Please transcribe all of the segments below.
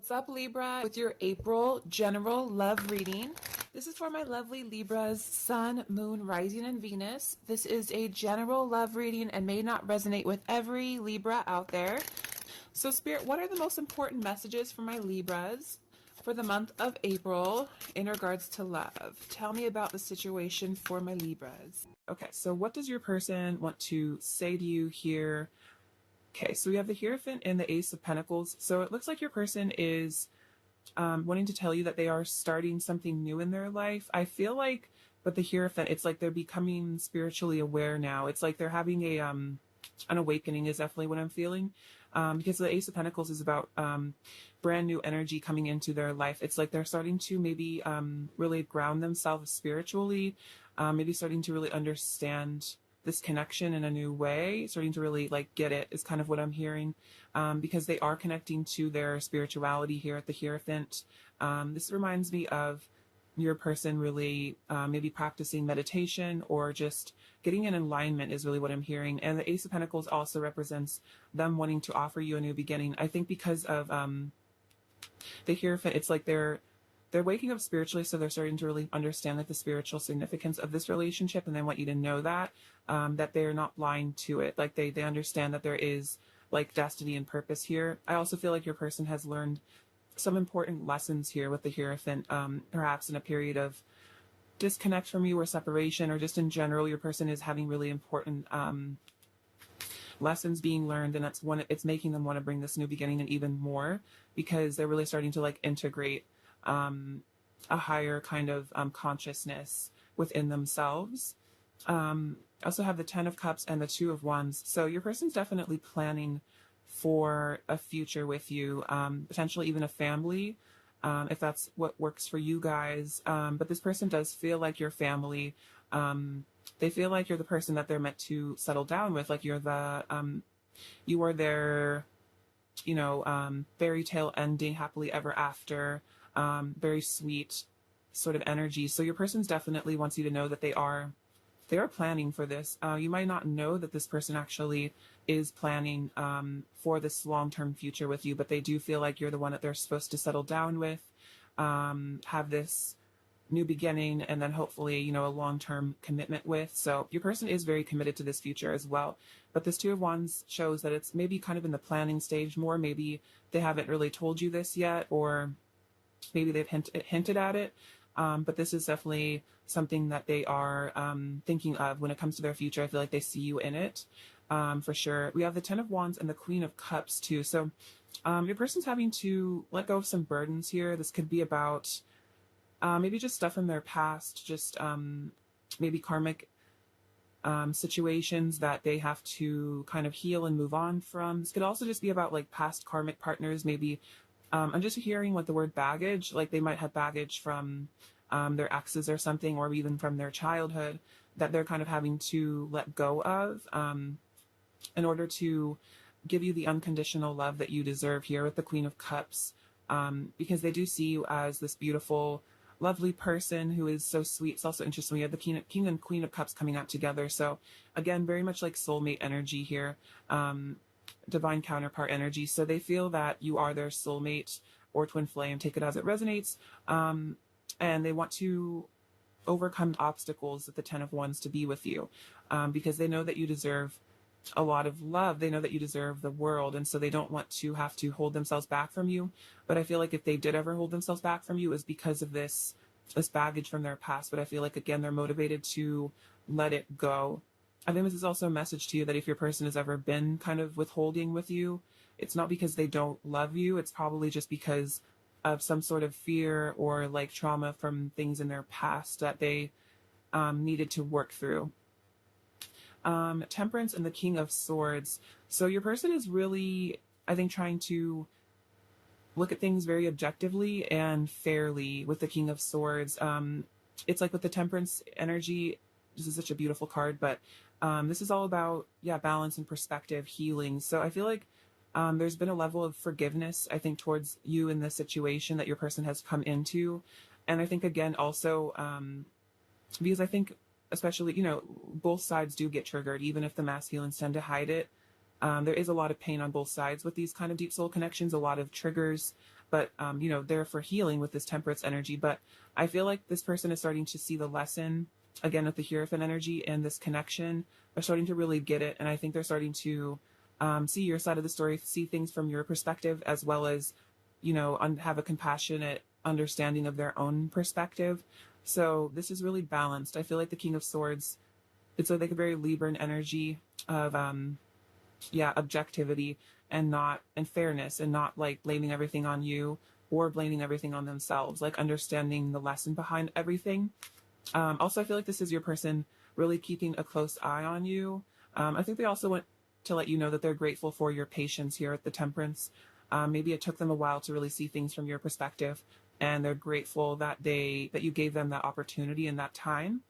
What's up, Libra? With your April general love reading. This is for my lovely Libras, Sun, Moon, Rising, and Venus. This is a general love reading and may not resonate with every Libra out there. So, Spirit, what are the most important messages for my Libras for the month of April in regards to love? Tell me about the situation for my Libras. Okay, so what does your person want to say to you here? Okay, so we have the Hierophant and the Ace of Pentacles. So it looks like your person is wanting to tell you that they are starting something new in their life. I feel like, but the Hierophant, it's like they're becoming spiritually aware now. It's like they're having an awakening is definitely what I'm feeling. Because the Ace of Pentacles is about brand new energy coming into their life. It's like they're starting to maybe really ground themselves spiritually, maybe starting to really understand this connection in a new way, starting to really like get it is kind of what I'm hearing, because they are connecting to their spirituality here at the Hierophant. This reminds me of your person really maybe practicing meditation or just getting in alignment is really what I'm hearing. And the Ace of Pentacles also represents them wanting to offer you a new beginning. I think because of the Hierophant, it's like they're waking up spiritually, so they're starting to really understand like the spiritual significance of this relationship, and they want you to know that that they're not blind to it. Like they understand that there is like destiny and purpose here. I also feel like your person has learned some important lessons here with the Hierophant, perhaps in a period of disconnect from you or separation, or just in general, your person is having really important lessons being learned, and it's making them want to bring this new beginning and even more, because they're really starting to like integrate a higher kind of consciousness within themselves. I also have the 10 of Cups and the 2 of Wands. So your person's definitely planning for a future with you, potentially even a family, if that's what works for you guys. But this person does feel like your family. They feel like you're the person that they're meant to settle down with. Like you are their, fairy tale ending, happily ever after, very sweet sort of energy. So your person's definitely wants you to know that they are planning for this. You might not know that this person actually is planning for this long-term future with you, but they do feel like you're the one that they're supposed to settle down with, have this new beginning, and then hopefully, a long-term commitment with. So your person is very committed to this future as well. But this 2 of Wands shows that it's maybe kind of in the planning stage more. Maybe they haven't really told you this yet, or maybe they've hinted at it. But this is definitely something that they are thinking of when it comes to their future. I feel like they see you in it, for sure. We have the 10 of Wands and the Queen of Cups too. So your person's having to let go of some burdens here. This could be about maybe just stuff in their past, just maybe karmic situations that they have to kind of heal and move on from. This could also just be about like past karmic partners, maybe. I'm just hearing what the word baggage, like they might have baggage from their exes or something, or even from their childhood that they're kind of having to let go of in order to give you the unconditional love that you deserve here with the Queen of Cups, because they do see you as this beautiful, lovely person who is so sweet. It's also interesting. We have the King and Queen of Cups coming out together. So again, very much like soulmate energy here. Divine counterpart energy. So they feel that you are their soulmate or twin flame, take it as it resonates. And they want to overcome obstacles at the 10 of Wands to be with you, because they know that you deserve a lot of love. They know that you deserve the world. And so they don't want to have to hold themselves back from you. But I feel like if they did ever hold themselves back from you, it was because of this baggage from their past. But I feel like, again, they're motivated to let it go. I think this is also a message to you that if your person has ever been kind of withholding with you, it's not because they don't love you. It's probably just because of some sort of fear or like trauma from things in their past that they needed to work through. Temperance and the King of Swords. So your person is really, I think, trying to look at things very objectively and fairly with the King of Swords. It's like with the Temperance energy, this is such a beautiful card, but this is all about, balance and perspective, healing. So I feel like there's been a level of forgiveness, I think, towards you in this situation that your person has come into. And I think, again, also, because I think, especially, both sides do get triggered, even if the masculines tend to hide it. There is a lot of pain on both sides with these kind of deep soul connections, a lot of triggers. but you know, they're for healing with this temperance energy. But I feel like this person is starting to see the lesson again with the Hierophant energy and this connection. They're starting to really get it, and I think they're starting to see your side of the story, see things from your perspective, as well as, you know, have a compassionate understanding of their own perspective. So this is really balanced. I feel like the King of Swords, it's like a very Libran energy of objectivity and fairness, and not like blaming everything on you or blaming everything on themselves, like understanding the lesson behind everything. Also, I feel like this is your person really keeping a close eye on you. I think they also want to let you know that they're grateful for your patience here at the Temperance. Maybe it took them a while to really see things from your perspective, and they're grateful that you gave them that opportunity and that time.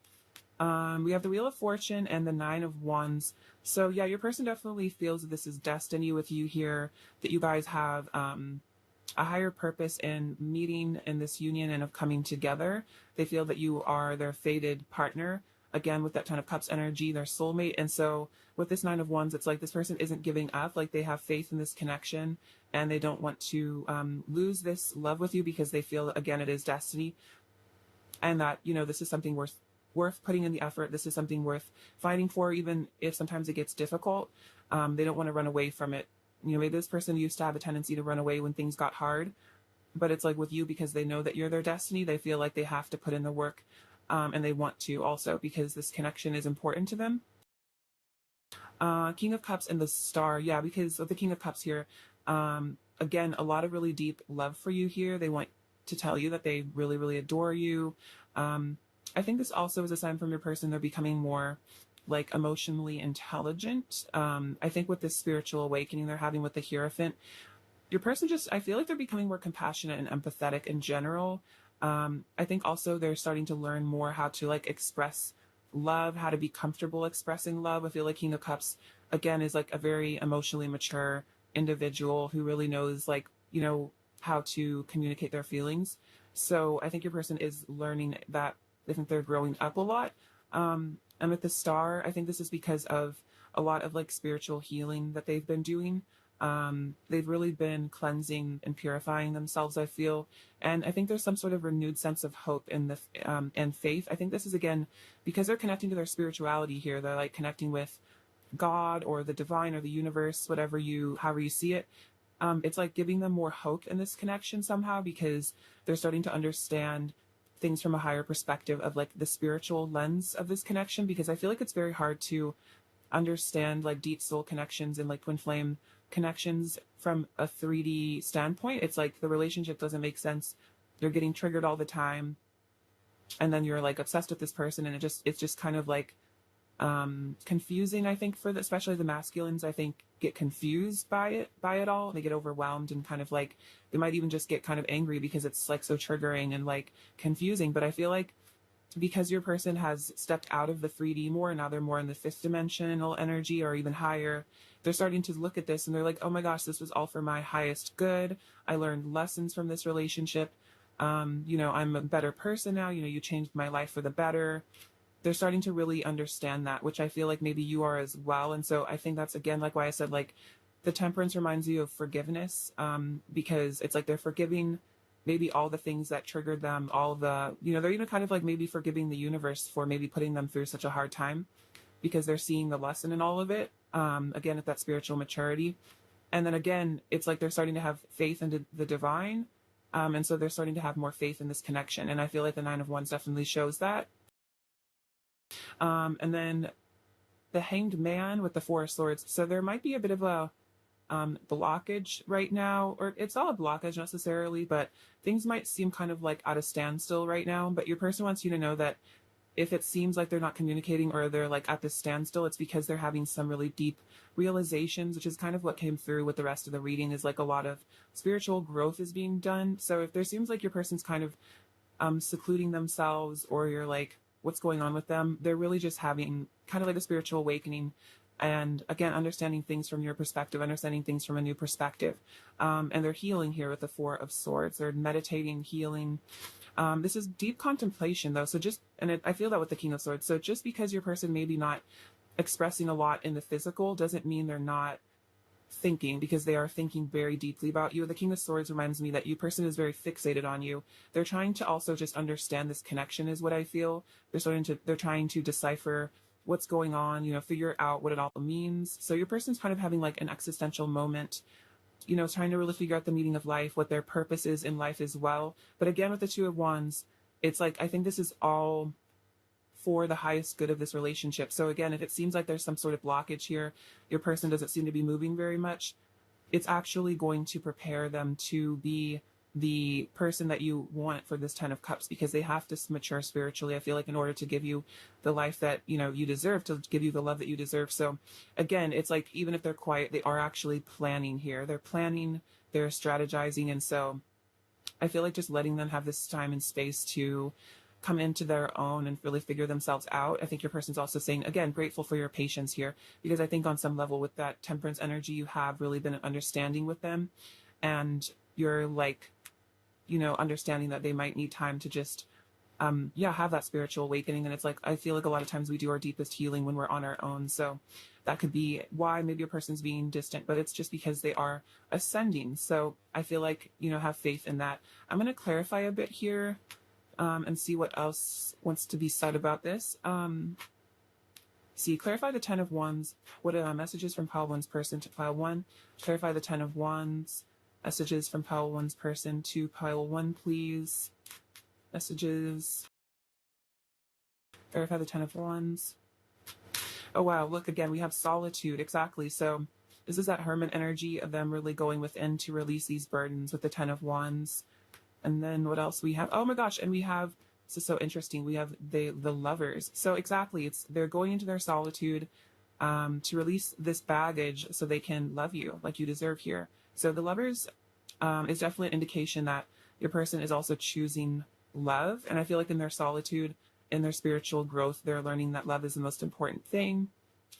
We have the Wheel of Fortune and the Nine of Wands. So yeah, your person definitely feels that this is destiny with you here, that you guys have a higher purpose in meeting in this union and of coming together. They feel that you are their fated partner. Again, with that Ten of Cups energy, their soulmate. And so with this Nine of Wands, it's like this person isn't giving up. Like they have faith in this connection, and they don't want to lose this love with you, because they feel, again, it is destiny. And that, you know, this is something worth putting in the effort. This is something worth fighting for, even if sometimes it gets difficult. They don't want to run away from it. You know, maybe this person used to have a tendency to run away when things got hard, but it's like with you, because they know that you're their destiny, they feel like they have to put in the work, and they want to also, because this connection is important to them. King of Cups and the Star. Yeah, because of the King of Cups here, again, a lot of really deep love for you here. They want to tell you that they really, really adore you. I think this also is a sign from your person they're becoming more like emotionally intelligent. I think with this spiritual awakening they're having with the Hierophant, your person just, I feel like they're becoming more compassionate and empathetic in general. I think also they're starting to learn more how to like express love, how to be comfortable expressing love. I feel like King of Cups, again, is like a very emotionally mature individual who really knows, like, you know, how to communicate their feelings. So I think your person is learning that. I think they're growing up a lot. And with the Star, I think this is because of a lot of like spiritual healing that they've been doing. They've really been cleansing and purifying themselves, I feel. And I think there's some sort of renewed sense of hope in the and faith. I think this is, again, because they're connecting to their spirituality here. They're like connecting with God or the divine or the universe, however you see it. It's like giving them more hope in this connection somehow, because they're starting to understand things from a higher perspective of like the spiritual lens of this connection, because I feel like it's very hard to understand like deep soul connections and like twin flame connections from a 3D standpoint. It's like the relationship doesn't make sense. You're getting triggered all the time, and then you're like obsessed with this person, and it's just kind of like confusing, I think, especially the masculines, I think, get confused by it all. They get overwhelmed, and kind of like they might even just get kind of angry because it's like so triggering and like confusing. But I feel like because your person has stepped out of the 3D more, and now they're more in the fifth dimensional energy or even higher, they're starting to look at this and they're like, oh my gosh, this was all for my highest good. I learned lessons from this relationship. You know, I'm a better person now. You know, you changed my life for the better. They're starting to really understand that, which I feel like maybe you are as well. And so I think that's, again, like why I said, like, the Temperance reminds you of forgiveness, because it's like they're forgiving maybe all the things that triggered them, all the, you know, they're even kind of like maybe forgiving the universe for maybe putting them through such a hard time, because they're seeing the lesson in all of it, again, at that spiritual maturity. And then again, it's like they're starting to have faith in the divine, and so they're starting to have more faith in this connection. And I feel like the Nine of Wands definitely shows that. And then the Hanged Man with the Four of Swords. So there might be a bit of a blockage right now, or it's not a blockage necessarily, but things might seem kind of like at a standstill right now. But your person wants you to know that if it seems like they're not communicating or they're like at this standstill, it's because they're having some really deep realizations, which is kind of what came through with the rest of the reading, is like a lot of spiritual growth is being done. So if there seems like your person's kind of secluding themselves, or you're like, what's going on with them, they're really just having kind of like a spiritual awakening, and again, understanding things from your perspective, understanding things from a new perspective. And they're healing here with the Four of Swords. They're meditating, healing. This is deep contemplation though. So I feel that with the King of Swords. So just because your person maybe not expressing a lot in the physical doesn't mean they're not thinking, because they are thinking very deeply about you. The King of Swords reminds me that you person is very fixated on you. They're trying to also just understand this connection is what I feel. They're trying to decipher what's going on, figure out what it all means. So your person's kind of having like an existential moment, trying to really figure out the meaning of life, what their purpose is in life as well. But again, with the Two of Wands, it's like, I think this is all for the highest good of this relationship. So again, if it seems like there's some sort of blockage here, your person doesn't seem to be moving very much, it's actually going to prepare them to be the person that you want for this Ten of Cups, because they have to mature spiritually, I feel like, in order to give you the life that you deserve, to give you the love that you deserve. So again, it's like, even if they're quiet, they are actually planning here. They're planning, they're strategizing. And so I feel like just letting them have this time and space to come into their own and really figure themselves out. I think your person's also saying, again, grateful for your patience here, because I think on some level with that Temperance energy, you have really been understanding with them, and you're like, understanding that they might need time to just, have that spiritual awakening. And it's like, I feel like a lot of times we do our deepest healing when we're on our own. So that could be why maybe a person's being distant, but it's just because they are ascending. So I feel like, have faith in that. I'm going to clarify a bit here, and see what else wants to be said about this. Clarify the Ten of Wands. What messages from pile one's person to pile one? Clarify the Ten of Wands. Messages from pile one's person to pile one, please. Messages. Clarify the Ten of Wands. Oh wow, look again, we have solitude. Exactly. So this is that hermit energy of them really going within to release these burdens with the Ten of Wands. And then what else we have? Oh my gosh, and we have, this is so interesting, we have the Lovers. So exactly, they're going into their solitude to release this baggage so they can love you like you deserve here. So the Lovers is definitely an indication that your person is also choosing love. And I feel like in their solitude, in their spiritual growth, they're learning that love is the most important thing.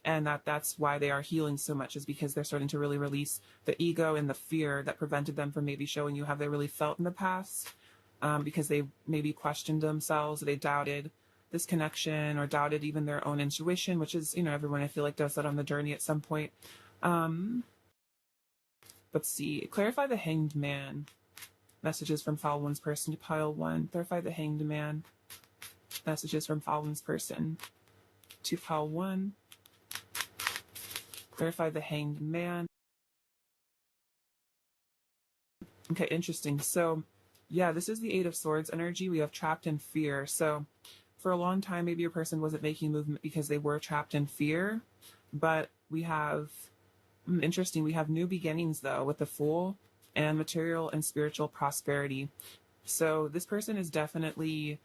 And that's why they are healing so much, is because they're starting to really release the ego and the fear that prevented them from maybe showing you how they really felt in the past, because they maybe questioned themselves, they doubted this connection, or doubted even their own intuition, which is, everyone I feel like does that on the journey at some point. Let's see. Clarify the Hanged Man. Messages from pile one's person to pile one. Clarify the Hanged Man. Messages from pile one's person to pile one. Clarify the Hanged Man. Okay, interesting. So, yeah, this is the Eight of Swords energy. We have trapped in fear. So, for a long time, maybe your person wasn't making movement because they were trapped in fear. But we have, interesting, we have new beginnings, though, with the Fool, and material and spiritual prosperity. So, this person is definitely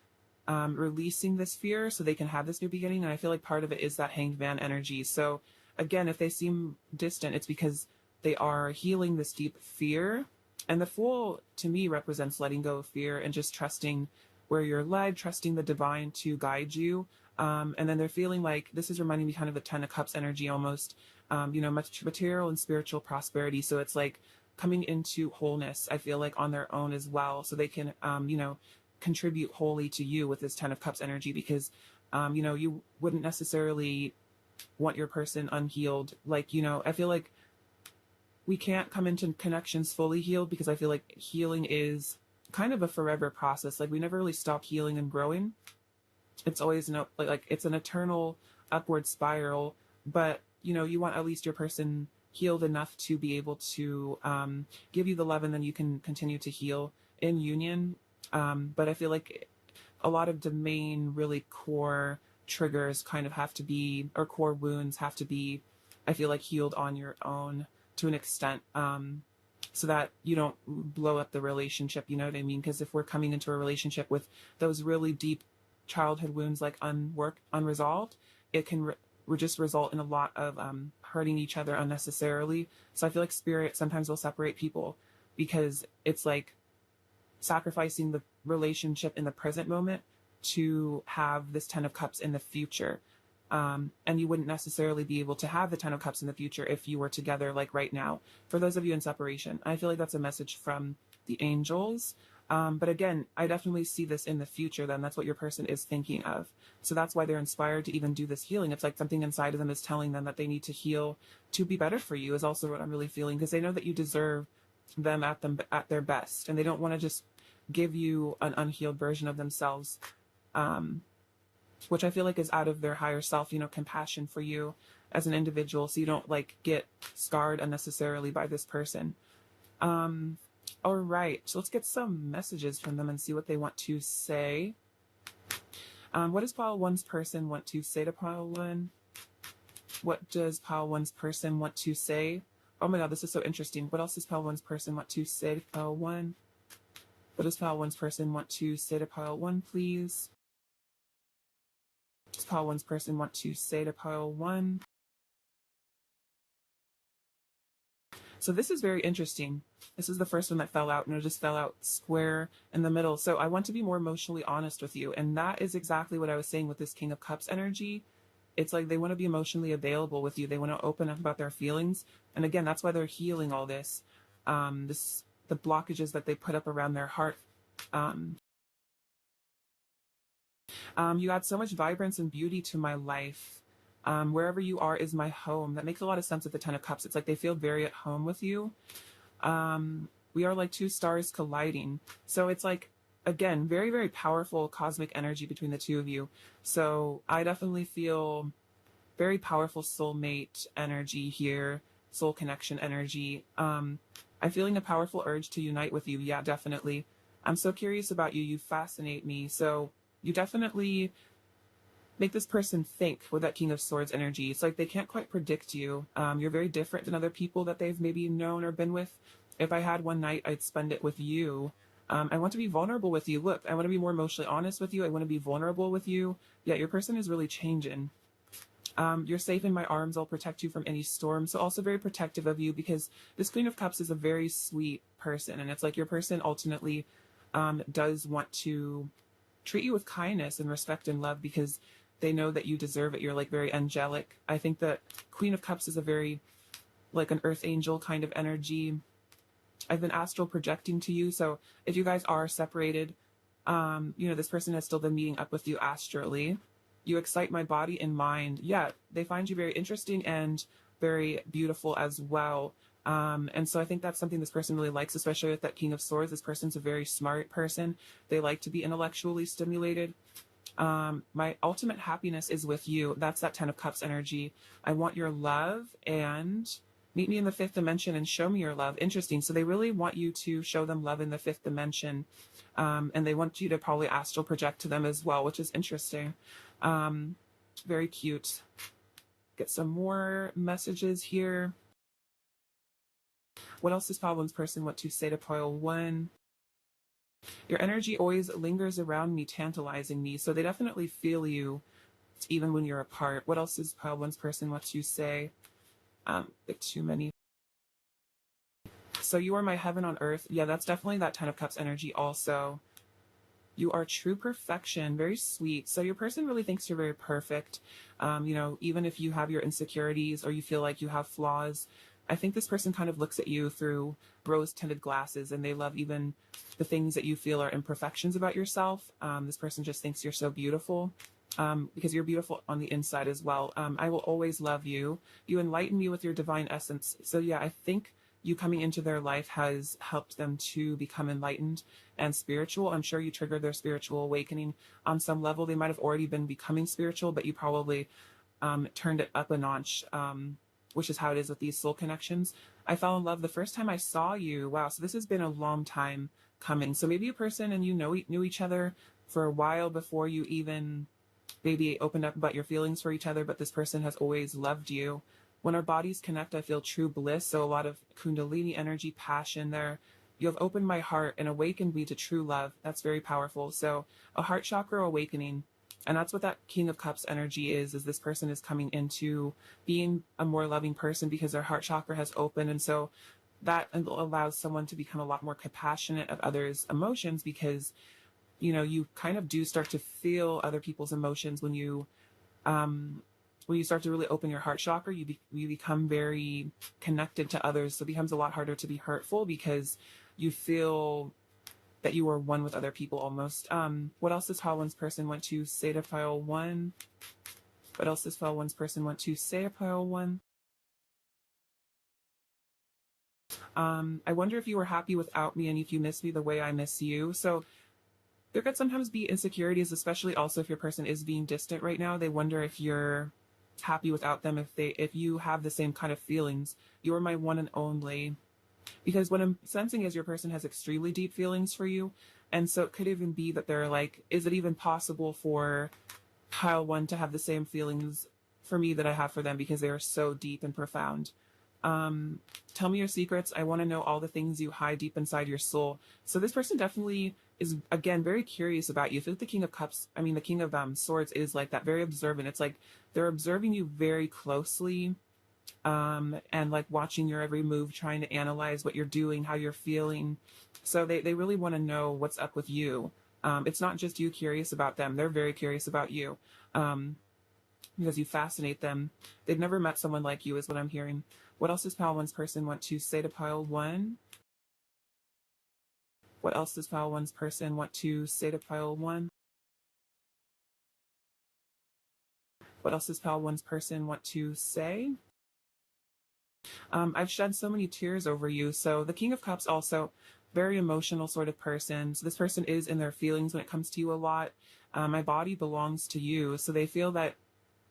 releasing this fear so they can have this new beginning. And I feel like part of it is that Hanged Man energy. So, again, if they seem distant, it's because they are healing this deep fear. And the Fool, to me, represents letting go of fear and just trusting where you're led, trusting the divine to guide you. And then they're feeling like, this is reminding me kind of the Ten of Cups energy almost, much material and spiritual prosperity. So it's like coming into wholeness, I feel like, on their own as well. So they can, contribute wholly to you with this Ten of Cups energy, because, you wouldn't necessarily want your person unhealed. Like, I feel like we can't come into connections fully healed, because I feel like healing is kind of a forever process. Like, we never really stop healing and growing. It's always like it's an eternal upward spiral, but you want at least your person healed enough to be able to give you the love, and then you can continue to heal in union. But I feel like a lot of the main really core triggers kind of have to be, or core wounds have to be, I feel like, healed on your own to an extent, so that you don't blow up the relationship, you know what I mean? Because if we're coming into a relationship with those really deep childhood wounds, like unresolved, it can just result in a lot of hurting each other unnecessarily. So I feel like spirit sometimes will separate people, because it's like sacrificing the relationship in the present moment to have this Ten of Cups in the future. And you wouldn't necessarily be able to have the Ten of Cups in the future if you were together, like right now. For those of you in separation, I feel like that's a message from the angels. But again, I definitely see this in the future then. That's what your person is thinking of. So that's why they're inspired to even do this healing. It's like something inside of them is telling them that they need to heal to be better for you, is also what I'm really feeling, because they know that you deserve them at their best, and they don't want to just give you an unhealed version of themselves, which I feel like is out of their higher self, compassion for you as an individual, so you don't like get scarred unnecessarily by this person. All right, so let's get some messages from them and see what they want to say. What does pile one's person want to say to pile one? What does pile one's person want to say? Oh my god, this is so interesting. What else does pile one's person want to say to pile one? What does pile one's person want to say to pile one, please? What does pile one's person want to say to pile one? So this is very interesting. This is the first one that fell out, and it just fell out square in the middle. So I want to be more emotionally honest with you. And that is exactly what I was saying with this King of Cups energy. It's like they want to be emotionally available with you. They want to open up about their feelings. And again, that's why they're healing all this. The blockages that they put up around their heart. You add so much vibrance and beauty to my life. Wherever you are is my home. That makes a lot of sense with the Ten of Cups. It's like they feel very at home with you. We are like two stars colliding. So it's like, again, very, very powerful cosmic energy between the two of you. So I definitely feel very powerful soulmate energy here, soul connection energy. I'm feeling a powerful urge to unite with you. Yeah, definitely. I'm so curious about you. You fascinate me. So you definitely make this person think with that King of Swords energy. It's like they can't quite predict you. You're very different than other people that they've maybe known or been with. If I had one night, I'd spend it with you. I want to be vulnerable with you. Look, I want to be more emotionally honest with you. I want to be vulnerable with you. Yeah, your person is really changing. You're safe in my arms. I'll protect you from any storm. So also very protective of you, because this Queen of Cups is a very sweet person. And it's like your person ultimately does want to treat you with kindness and respect and love, because they know that you deserve it. You're like very angelic. I think that Queen of Cups is a very like an earth angel kind of energy. I've been astral projecting to you. So if you guys are separated, this person has still been meeting up with you astrally. You excite my body and mind. Yeah, they find you very interesting and very beautiful as well. And so I think that's something this person really likes, especially with that King of Swords. This person's a very smart person. They like to be intellectually stimulated. My ultimate happiness is with you. That's that Ten of Cups energy. I want your love, and meet me in the fifth dimension and show me your love. Interesting. So they really want you to show them love in the fifth dimension. And they want you to probably astral project to them as well, which is interesting. Very cute. Get some more messages here. What else does pile one's person want to say to pile one? Your energy always lingers around me, tantalizing me. So they definitely feel you even when you're apart. What else does pile one's person want to say? Like too many. So you are my heaven on earth. Yeah, that's definitely that Ten of Cups energy also. You are true perfection, very sweet. So your person really thinks you're very perfect. Even if you have your insecurities or you feel like you have flaws, I think this person kind of looks at you through rose-tinted glasses, and they love even the things that you feel are imperfections about yourself. This person just thinks you're so beautiful, because you're beautiful on the inside as well. I will always love you. You enlighten me with your divine essence. So yeah, I think you coming into their life has helped them to become enlightened and spiritual. I'm sure you triggered their spiritual awakening on some level. They might have already been becoming spiritual, but you probably turned it up a notch, which is how it is with these soul connections. I fell in love the first time I saw you. Wow, so this has been a long time coming. So maybe a person and you knew each other for a while before you even maybe opened up about your feelings for each other, but this person has always loved you. When our bodies connect, I feel true bliss. So a lot of Kundalini energy, passion there. You have opened my heart and awakened me to true love. That's very powerful. So a heart chakra awakening. And that's what that King of Cups energy is this person is coming into being a more loving person because their heart chakra has opened. And so that allows someone to become a lot more compassionate of others' emotions, because, you kind of do start to feel other people's emotions when you start to really open your heart chakra. You become very connected to others. So it becomes a lot harder to be hurtful because you feel that you are one with other people almost. What else does pile one's person want to say to pile one? What else does pile one's person want to say to pile one? I wonder if you were happy without me and if you miss me the way I miss you. So there could sometimes be insecurities, especially also if your person is being distant right now. They wonder if you're happy without them, if you have the same kind of feelings. You are my one and only. Because what I'm sensing is your person has extremely deep feelings for you. And so it could even be that they're like, is it even possible for pile one to have the same feelings for me that I have for them, because they are so deep and profound. Tell me your secrets. I want to know all the things you hide deep inside your soul. So this person definitely is, again, very curious about you. I feel like the King of Cups, the King of Swords is like that, very observant. It's like they're observing you very closely, and like watching your every move, trying to analyze what you're doing, how you're feeling. So they really want to know what's up with you. It's not just you curious about them. They're very curious about you. Because you fascinate them. They've never met someone like you, is what I'm hearing. What else does pile one's person want to say to pile one? What else does pile one's person want to say to pile one? What else does pile one's person want to say? I've shed so many tears over you. So the King of Cups also very emotional sort of person. So this person is in their feelings when it comes to you a lot. My body belongs to you. So they feel that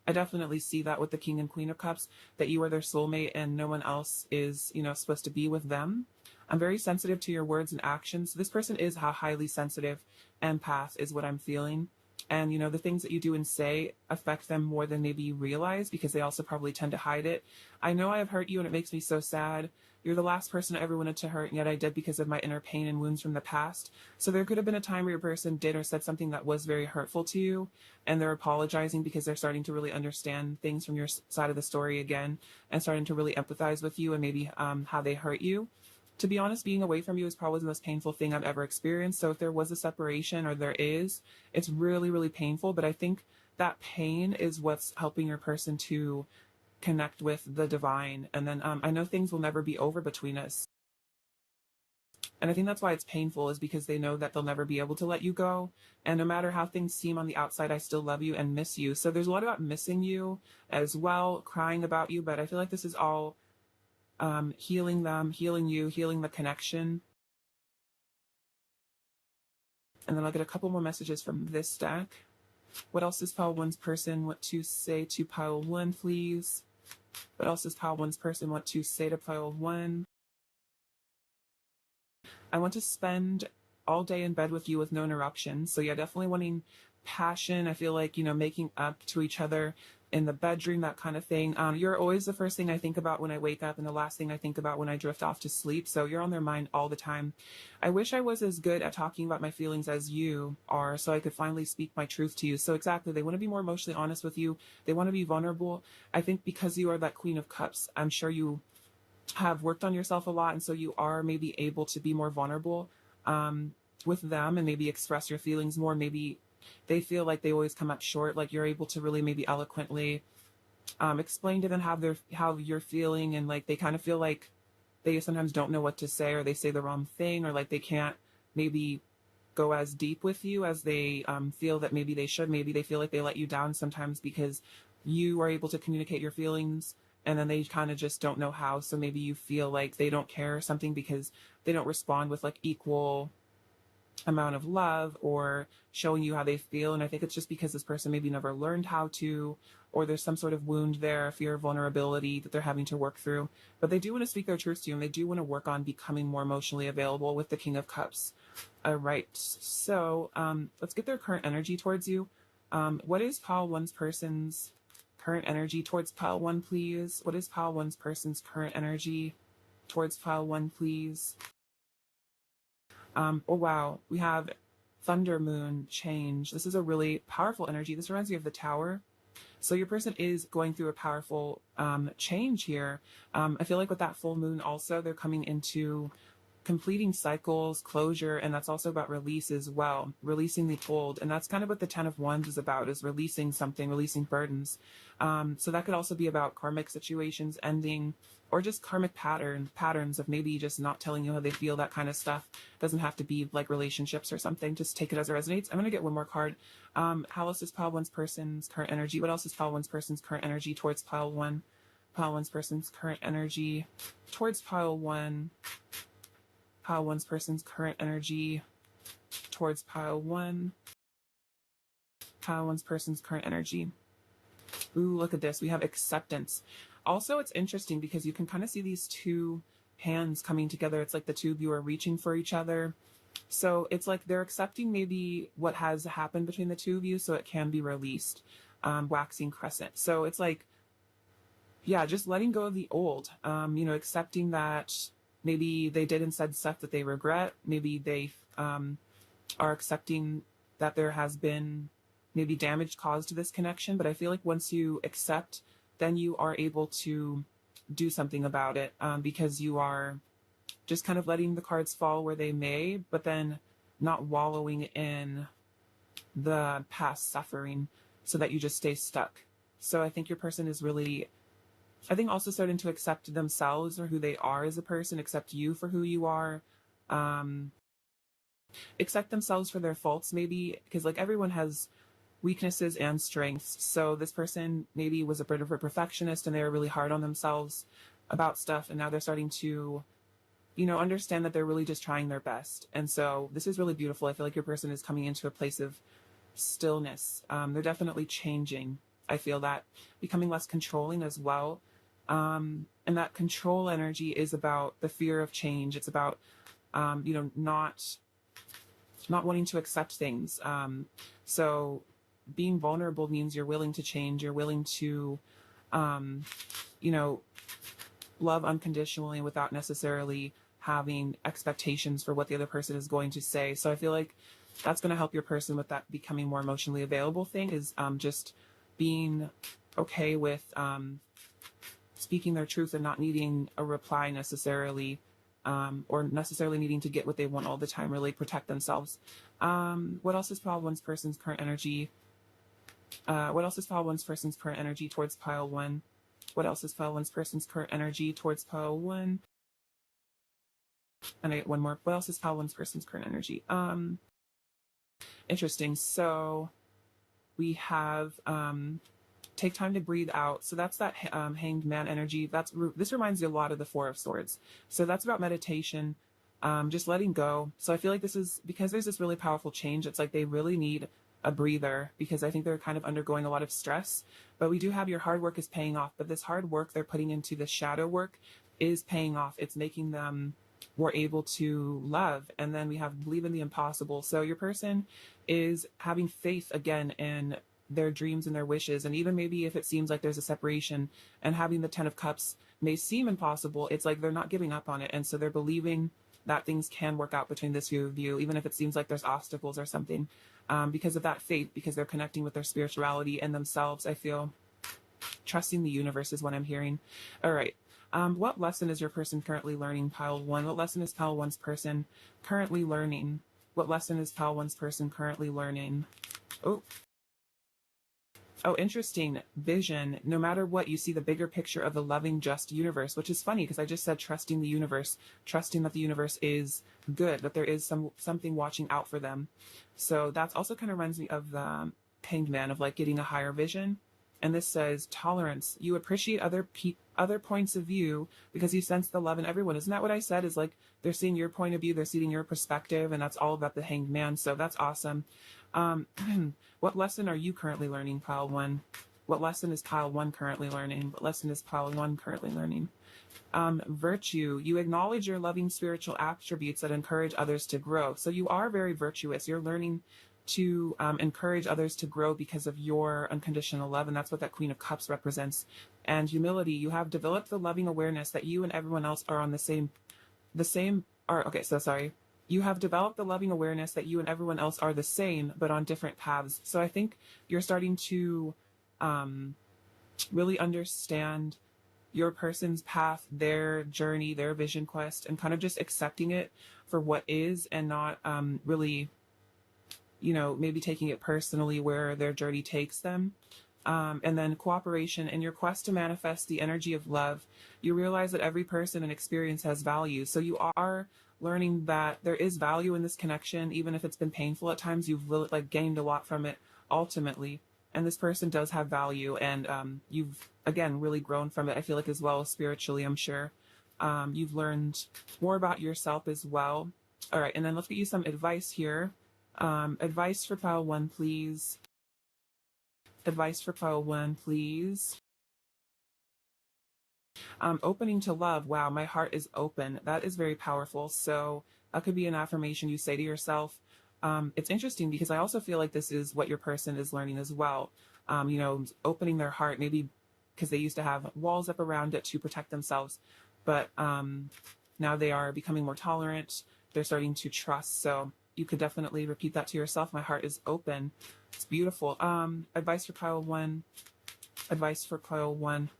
I definitely see that with the King and Queen of Cups, that you are their soulmate and no one else is, supposed to be with them. I'm very sensitive to your words and actions. This person is a highly sensitive empath, is what I'm feeling. And, the things that you do and say affect them more than maybe you realize, because they also probably tend to hide it. I know I have hurt you and it makes me so sad. You're the last person I ever wanted to hurt, and yet I did because of my inner pain and wounds from the past. So there could have been a time where your person did or said something that was very hurtful to you, and they're apologizing because they're starting to really understand things from your side of the story again, and starting to really empathize with you and maybe how they hurt you. To be honest, being away from you is probably the most painful thing I've ever experienced. So if there was a separation, or there is, it's really, really painful. But I think that pain is what's helping your person to connect with the divine. And then I know things will never be over between us. And I think that's why it's painful, is because they know that they'll never be able to let you go. And no matter how things seem on the outside, I still love you and miss you. So there's a lot about missing you as well, crying about you. But I feel like this is all healing them, healing you, healing the connection. And then I'll get a couple more messages from this deck. What else does pile one's person want to say to pile one, please? What else does pile one's person want to say to pile one? I want to spend all day in bed with you with no interruptions. So yeah, definitely wanting passion. I feel like, making up to each other in the bedroom, that kind of thing. You're always the first thing I think about when I wake up and the last thing I think about when I drift off to sleep. So you're on their mind all the time. I wish I was as good at talking about my feelings as you are, so I could finally speak my truth to you. So exactly, they want to be more emotionally honest with you. They want to be vulnerable. I think because you are that Queen of Cups, I'm sure you have worked on yourself a lot, and so you are maybe able to be more vulnerable with them and maybe express your feelings more. Maybe they feel like they always come up short, like you're able to really maybe eloquently explain to them how you're feeling, and like they kind of feel like they sometimes don't know what to say, or they say the wrong thing, or like they can't maybe go as deep with you as they feel that maybe they should. Maybe they feel like they let you down sometimes because you are able to communicate your feelings, and then they kind of just don't know how. So maybe you feel like they don't care or something because they don't respond with like equal amount of love or showing you how they feel. And I think it's just because this person maybe never learned how to, or there's some sort of wound there, fear of vulnerability that they're having to work through. But they do want to speak their truth to you, and they do want to work on becoming more emotionally available with the King of Cups. All right, so let's get their current energy towards you. What is pile one's person's current energy towards pile one, please? What is pile one's person's current energy towards pile one, please? Oh wow, we have Thunder Moon change. This is a really powerful energy. This reminds me of the Tower. So your person is going through a powerful change here. I feel like with that full moon also, they're coming into completing cycles, closure, and that's also about release as well, releasing the old. And that's kind of what the 10 of Wands is about, is releasing something, releasing burdens. So that could also be about karmic situations ending, or just karmic patterns of maybe just not telling you how they feel, that kind of stuff. Doesn't have to be like relationships or something. Just take it as it resonates. I'm going to get one more card. How else is pile one's person's current energy? What else is pile one's person's current energy towards pile one? Pile one's person's current energy towards pile one. Pile one's person's current energy towards pile one. Pile one's person's current energy. Ooh, look at this. We have acceptance. Also, it's interesting because you can kind of see these two hands coming together. It's like the two of you are reaching for each other. So it's like they're accepting maybe what has happened between the two of you so it can be released. Waxing crescent. So it's like, yeah, just letting go of the old, accepting that maybe they did and said stuff that they regret. Maybe they are accepting that there has been maybe damage caused to this connection. But I feel like once you accept, then you are able to do something about it, because you are just kind of letting the cards fall where they may, but then not wallowing in the past suffering so that you just stay stuck. So I think your person is really, I think, also starting to accept themselves or who they are as a person, accept you for who you are, accept themselves for their faults maybe, because like everyone has weaknesses and strengths. So this person maybe was a bit of a perfectionist and they were really hard on themselves about stuff, and now they're starting to, understand that they're really just trying their best. And so this is really beautiful. I feel like your person is coming into a place of stillness. They're definitely changing. I feel that becoming less controlling as well. And that control energy is about the fear of change. It's about, not wanting to accept things. So being vulnerable means you're willing to change. You're willing to, love unconditionally without necessarily having expectations for what the other person is going to say. So I feel like that's going to help your person with that becoming more emotionally available thing, is just being okay with speaking their truth and not needing a reply necessarily, or necessarily needing to get what they want all the time, really protect themselves. What else is pile one's person's current energy? What else is pile one's person's current energy towards pile one? What else is pile one's person's current energy towards pile one? And I get one more. What else is pile one's person's current energy? Interesting. So we have take time to breathe out. So that's that hanged man energy. This reminds you a lot of the Four of Swords. So that's about meditation, just letting go. So I feel like this is because there's this really powerful change. It's like they really need a breather, because I think they're kind of undergoing a lot of stress. But we do have your hard work is paying off. But this hard work they're putting into the shadow work is paying off. It's making them more able to love. And then we have believe in the impossible. So your person is having faith again in their dreams and their wishes. And even maybe if it seems like there's a separation and having the 10 of Cups may seem impossible, it's like they're not giving up on it. And so they're believing that things can work out between this two of you, even if it seems like there's obstacles or something, because of that faith, because they're connecting with their spirituality and themselves. I feel trusting the universe is what I'm hearing. All right. What lesson is your person currently learning, pile one? What lesson is pile one's person currently learning? What lesson is pile one's person currently learning? Oh, interesting. Vision. No matter what, you see the bigger picture of the loving, just universe, which is funny because I just said trusting the universe, trusting that the universe is good, that there is something watching out for them. So that's also kind of reminds me of the Hanged Man, of like getting a higher vision. And this says tolerance. You appreciate other points of view because you sense the love in everyone. Isn't that what I said? Is like they're seeing your point of view, they're seeing your perspective, and that's all about the Hanged Man. So that's awesome. What lesson are you currently learning, pile one? What lesson is pile one currently learning? What lesson is pile one currently learning? Virtue. You acknowledge your loving spiritual attributes that encourage others to grow. So you are very virtuous. You're learning to encourage others to grow because of your unconditional love, and that's what that Queen of Cups represents. And humility. You have developed the loving awareness that you and everyone else are on you have developed the loving awareness that you and everyone else are the same, but on different paths. So I think you're starting to really understand your person's path, their journey, their vision quest, and kind of just accepting it for what is, and not really, maybe taking it personally where their journey takes them. And then cooperation in your quest to manifest the energy of love. You realize that every person and experience has value. So you are learning that there is value in this connection, even if it's been painful at times. You've really, like, gained a lot from it ultimately. And this person does have value, and you've again really grown from it. I feel like, as well, spiritually, I'm sure. You've learned more about yourself as well. All right, and then let's get you some advice here. Advice for pile one, please. Advice for pile one, please. Opening to love. Wow, my heart is open. That is very powerful. So that could be an affirmation you say to yourself. It's interesting because I also feel like this is what your person is learning as well. Opening their heart, maybe because they used to have walls up around it to protect themselves, but now they are becoming more tolerant. They're starting to trust. So you could definitely repeat that to yourself. My heart is open. It's beautiful. Advice for pile one. Advice for pile one.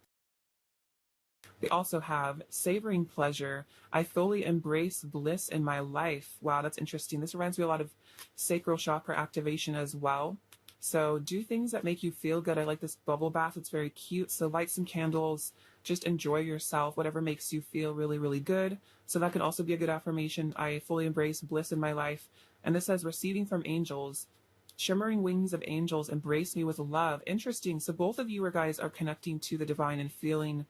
We also have savoring pleasure. I fully embrace bliss in my life. Wow, that's interesting. This reminds me a lot of sacral chakra activation as well. So do things that make you feel good. I like this bubble bath. It's very cute. So light some candles. Just enjoy yourself, whatever makes you feel really, really good. So that can also be a good affirmation. I fully embrace bliss in my life. And this says, receiving from angels. Shimmering wings of angels embrace me with love. Interesting. So both of you guys are connecting to the divine and feeling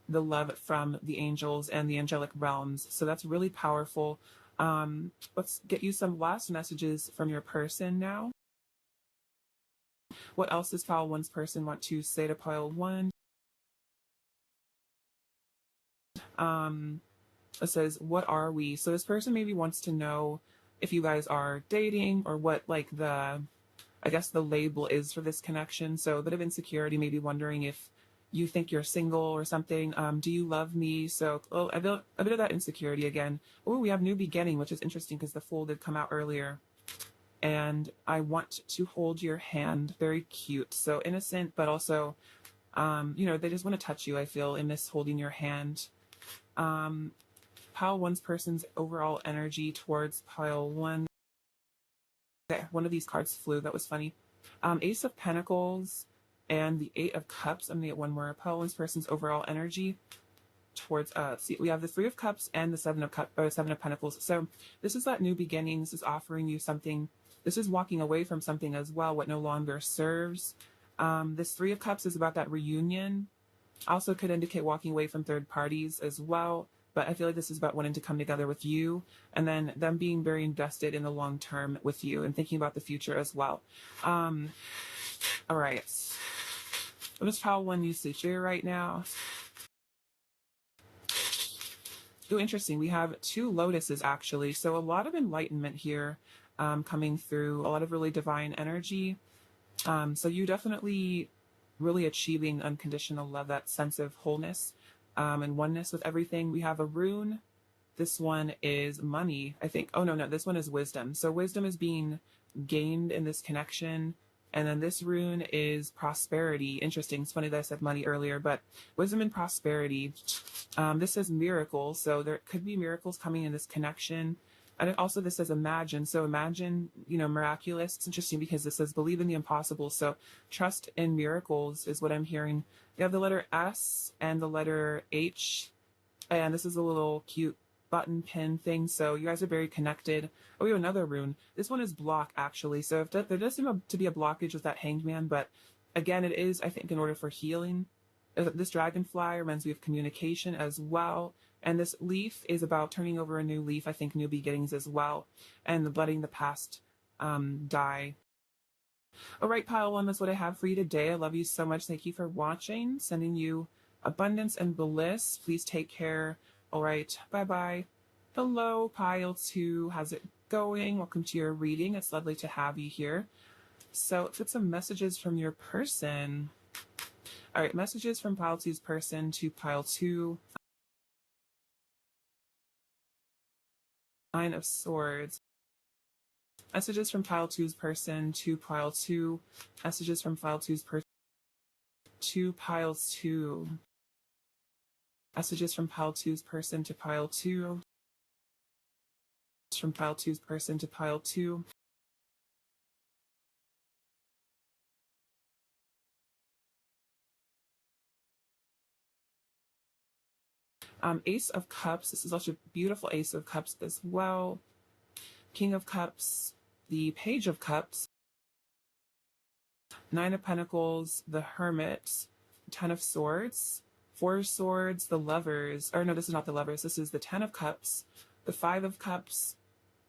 the love from the angels and the angelic realms. So that's really powerful. Let's get you some last messages from your person now. What else does pile one's person want to say to pile one? It says, what are we? So this person maybe wants to know if you guys are dating, or what, like, I guess the label is for this connection. So a bit of insecurity, maybe wondering if you think you're single or something. Do you love me? So a bit of that insecurity again. Oh, we have new beginning, which is interesting because the Fool did come out earlier. And I want to hold your hand. Very cute. So innocent, but also, they just want to touch you, I feel, in this holding your hand. Pile one's person's overall energy towards pile one. Okay, one of these cards flew. That was funny. Ace of Pentacles and the Eight of Cups. I'm gonna get one more. Pile one's person's overall energy towards see, we have the Three of Cups and the Seven of Pentacles. So this is that new beginning. This is offering you something. This is walking away from something as well, what no longer serves. This Three of Cups is about that reunion. Also could indicate walking away from third parties as well. But I feel like this is about wanting to come together with you, and then them being very invested in the long term with you and thinking about the future as well. All right. What does pile one use to share right now? Oh, interesting. We have two lotuses, actually. So a lot of enlightenment here coming through, a lot of really divine energy. So you definitely really achieving unconditional love, that sense of wholeness and oneness with everything. We have a rune. This one is money, I think. Oh, no, this one is wisdom. So wisdom is being gained in this connection. And then this rune is prosperity. Interesting. It's funny that I said money earlier, but wisdom and prosperity. This says miracles. So there could be miracles coming in this connection. And also this says imagine. So imagine, miraculous. It's interesting because this says believe in the impossible. So trust in miracles is what I'm hearing. You have the letter S and the letter H. And this is a little cute button pin thing. So you guys are very connected. Oh, we have another rune. This one is block, actually. So if there does seem to be a blockage with that hanged man, but again, it is, I think, in order for healing. This dragonfly reminds me of communication as well. And this leaf is about turning over a new leaf, I think new beginnings as well, and letting the past die. All right, pile one, that's what I have for you today. I love you so much. Thank you for watching. Sending you abundance and bliss. Please take care. All right, bye-bye. Hello, pile two. How's it going? Welcome to your reading. It's lovely to have you here. So let's get some messages from your person. All right, messages from pile two's person to pile two. Nine of Swords. Messages from pile two's person to pile two. Messages from pile two's person to pile two. Messages from pile two's person to pile two. From pile two's person to pile two. Ace of Cups. This is such a beautiful Ace of Cups as well. King of Cups, the Page of Cups, Nine of Pentacles, the Hermit, Ten of Swords, Four of Swords, the Lovers. Or no, this is not the Lovers. This is the Ten of Cups, the Five of Cups,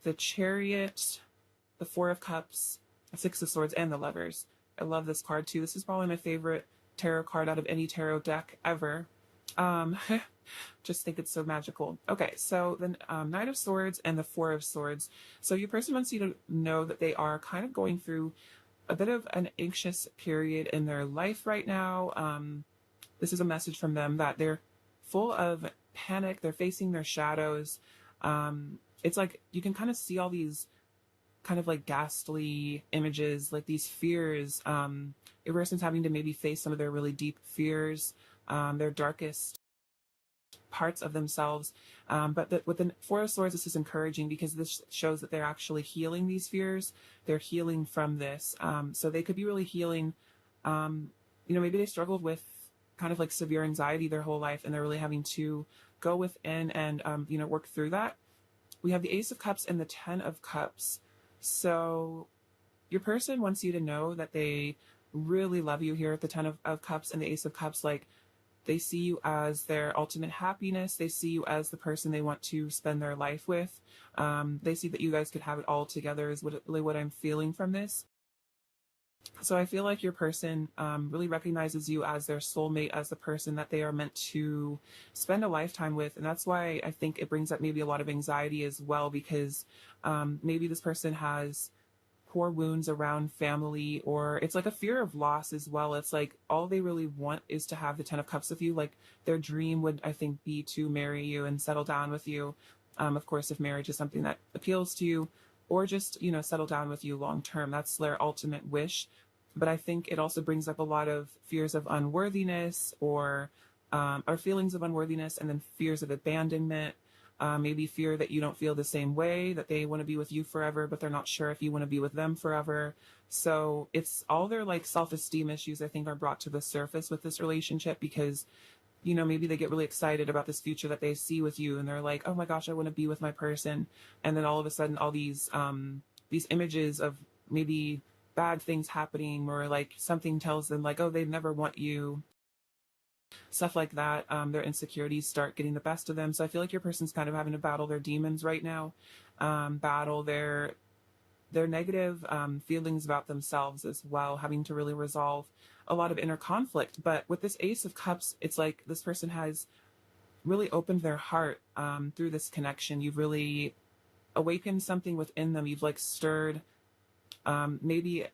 the Chariot, the Four of Cups, the Six of Swords, and the Lovers. I love this card too. This is probably my favorite tarot card out of any tarot deck ever. Just think it's so magical. Okay, so the Knight of Swords and the Four of Swords. So your person wants you to know that they are kind of going through a bit of an anxious period in their life right now. This is a message from them that they're full of panic. They're facing their shadows. It's like you can kind of see all these kind of like ghastly images, like these fears. Your person's having to maybe face some of their really deep fears, their darkest parts of themselves. But with the Four of Swords, this is encouraging because this shows that they're actually healing these fears. They're healing from this. So they could be really healing. Maybe they struggled with kind of like severe anxiety their whole life, and they're really having to go within and, work through that. We have the Ace of Cups and the Ten of Cups. So your person wants you to know that they really love you here at the Ten of Cups and the Ace of Cups. Like, they see you as their ultimate happiness. They see you as the person they want to spend their life with. They see that you guys could have it all together is really what I'm feeling from this. So I feel like your person really recognizes you as their soulmate, as the person that they are meant to spend a lifetime with. And that's why I think it brings up maybe a lot of anxiety as well, because maybe this person has core wounds around family, or it's like a fear of loss as well. It's like all they really want is to have the Ten of Cups with you. Like, their dream would, I think, be to marry you and settle down with you. Of course, if marriage is something that appeals to you, or just, settle down with you long term. That's their ultimate wish. But I think it also brings up a lot of fears of unworthiness, or feelings of unworthiness, and then fears of abandonment. Maybe fear that you don't feel the same way, that they want to be with you forever, but they're not sure if you want to be with them forever. So it's all their like self-esteem issues, I think, are brought to the surface with this relationship, because, maybe they get really excited about this future that they see with you, and they're like, oh my gosh, I want to be with my person. And then all of a sudden, all these images of maybe bad things happening, or like something tells them like, oh, they never want you. Stuff like that. Their insecurities start getting the best of them. So I feel like your person's kind of having to battle their demons right now, battle their negative feelings about themselves as well, having to really resolve a lot of inner conflict. But with this Ace of Cups, it's like this person has really opened their heart through this connection. You've really awakened something within them. You've like stirred maybe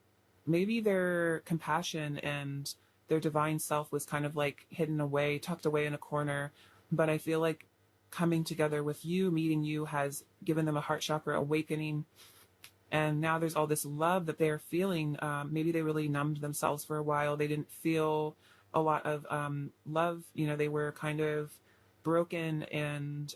their compassion and their divine self was kind of like hidden away, tucked away in a corner. But I feel like coming together with you, meeting you, has given them a heart chakra awakening. And now there's all this love that they're feeling. Maybe they really numbed themselves for a while. They didn't feel a lot of love. They were kind of broken and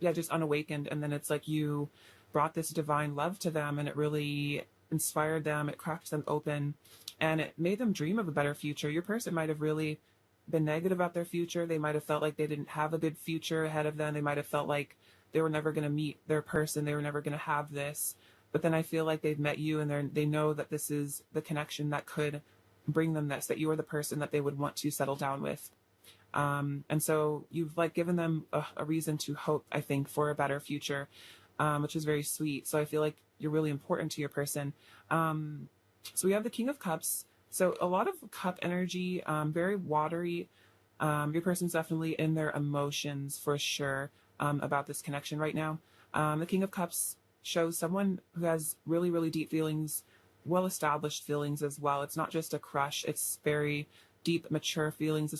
just unawakened. And then it's like you brought this divine love to them, and it really inspired them. It cracked them open, and it made them dream of a better future. Your person might have really been negative about their future. They might have felt like they didn't have a good future ahead of them. They might have felt like they were never going to meet their person. They were never going to have this. But then I feel like they've met you, and they know that this is the connection that could bring them this, that you are the person that they would want to settle down with. And so you've like given them a reason to hope, I think, for a better future, which is very sweet. So I feel like you're really important to your person. So we have the King of Cups. So a lot of cup energy, very watery. Your person's definitely in their emotions for sure about this connection right now. The King of Cups shows someone who has really, really deep feelings, well-established feelings as well. It's not just a crush. It's very deep, mature feelings.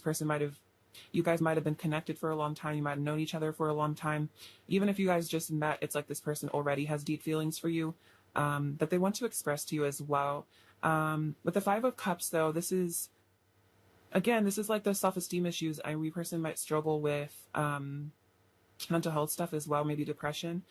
You guys might have been connected for a long time. You might have known each other for a long time. Even if you guys just met, it's like this person already has deep feelings for you that they want to express to you as well. With the Five of Cups, though, this is Again, this is like the self-esteem issues. We person might struggle with mental health stuff as well, maybe depression.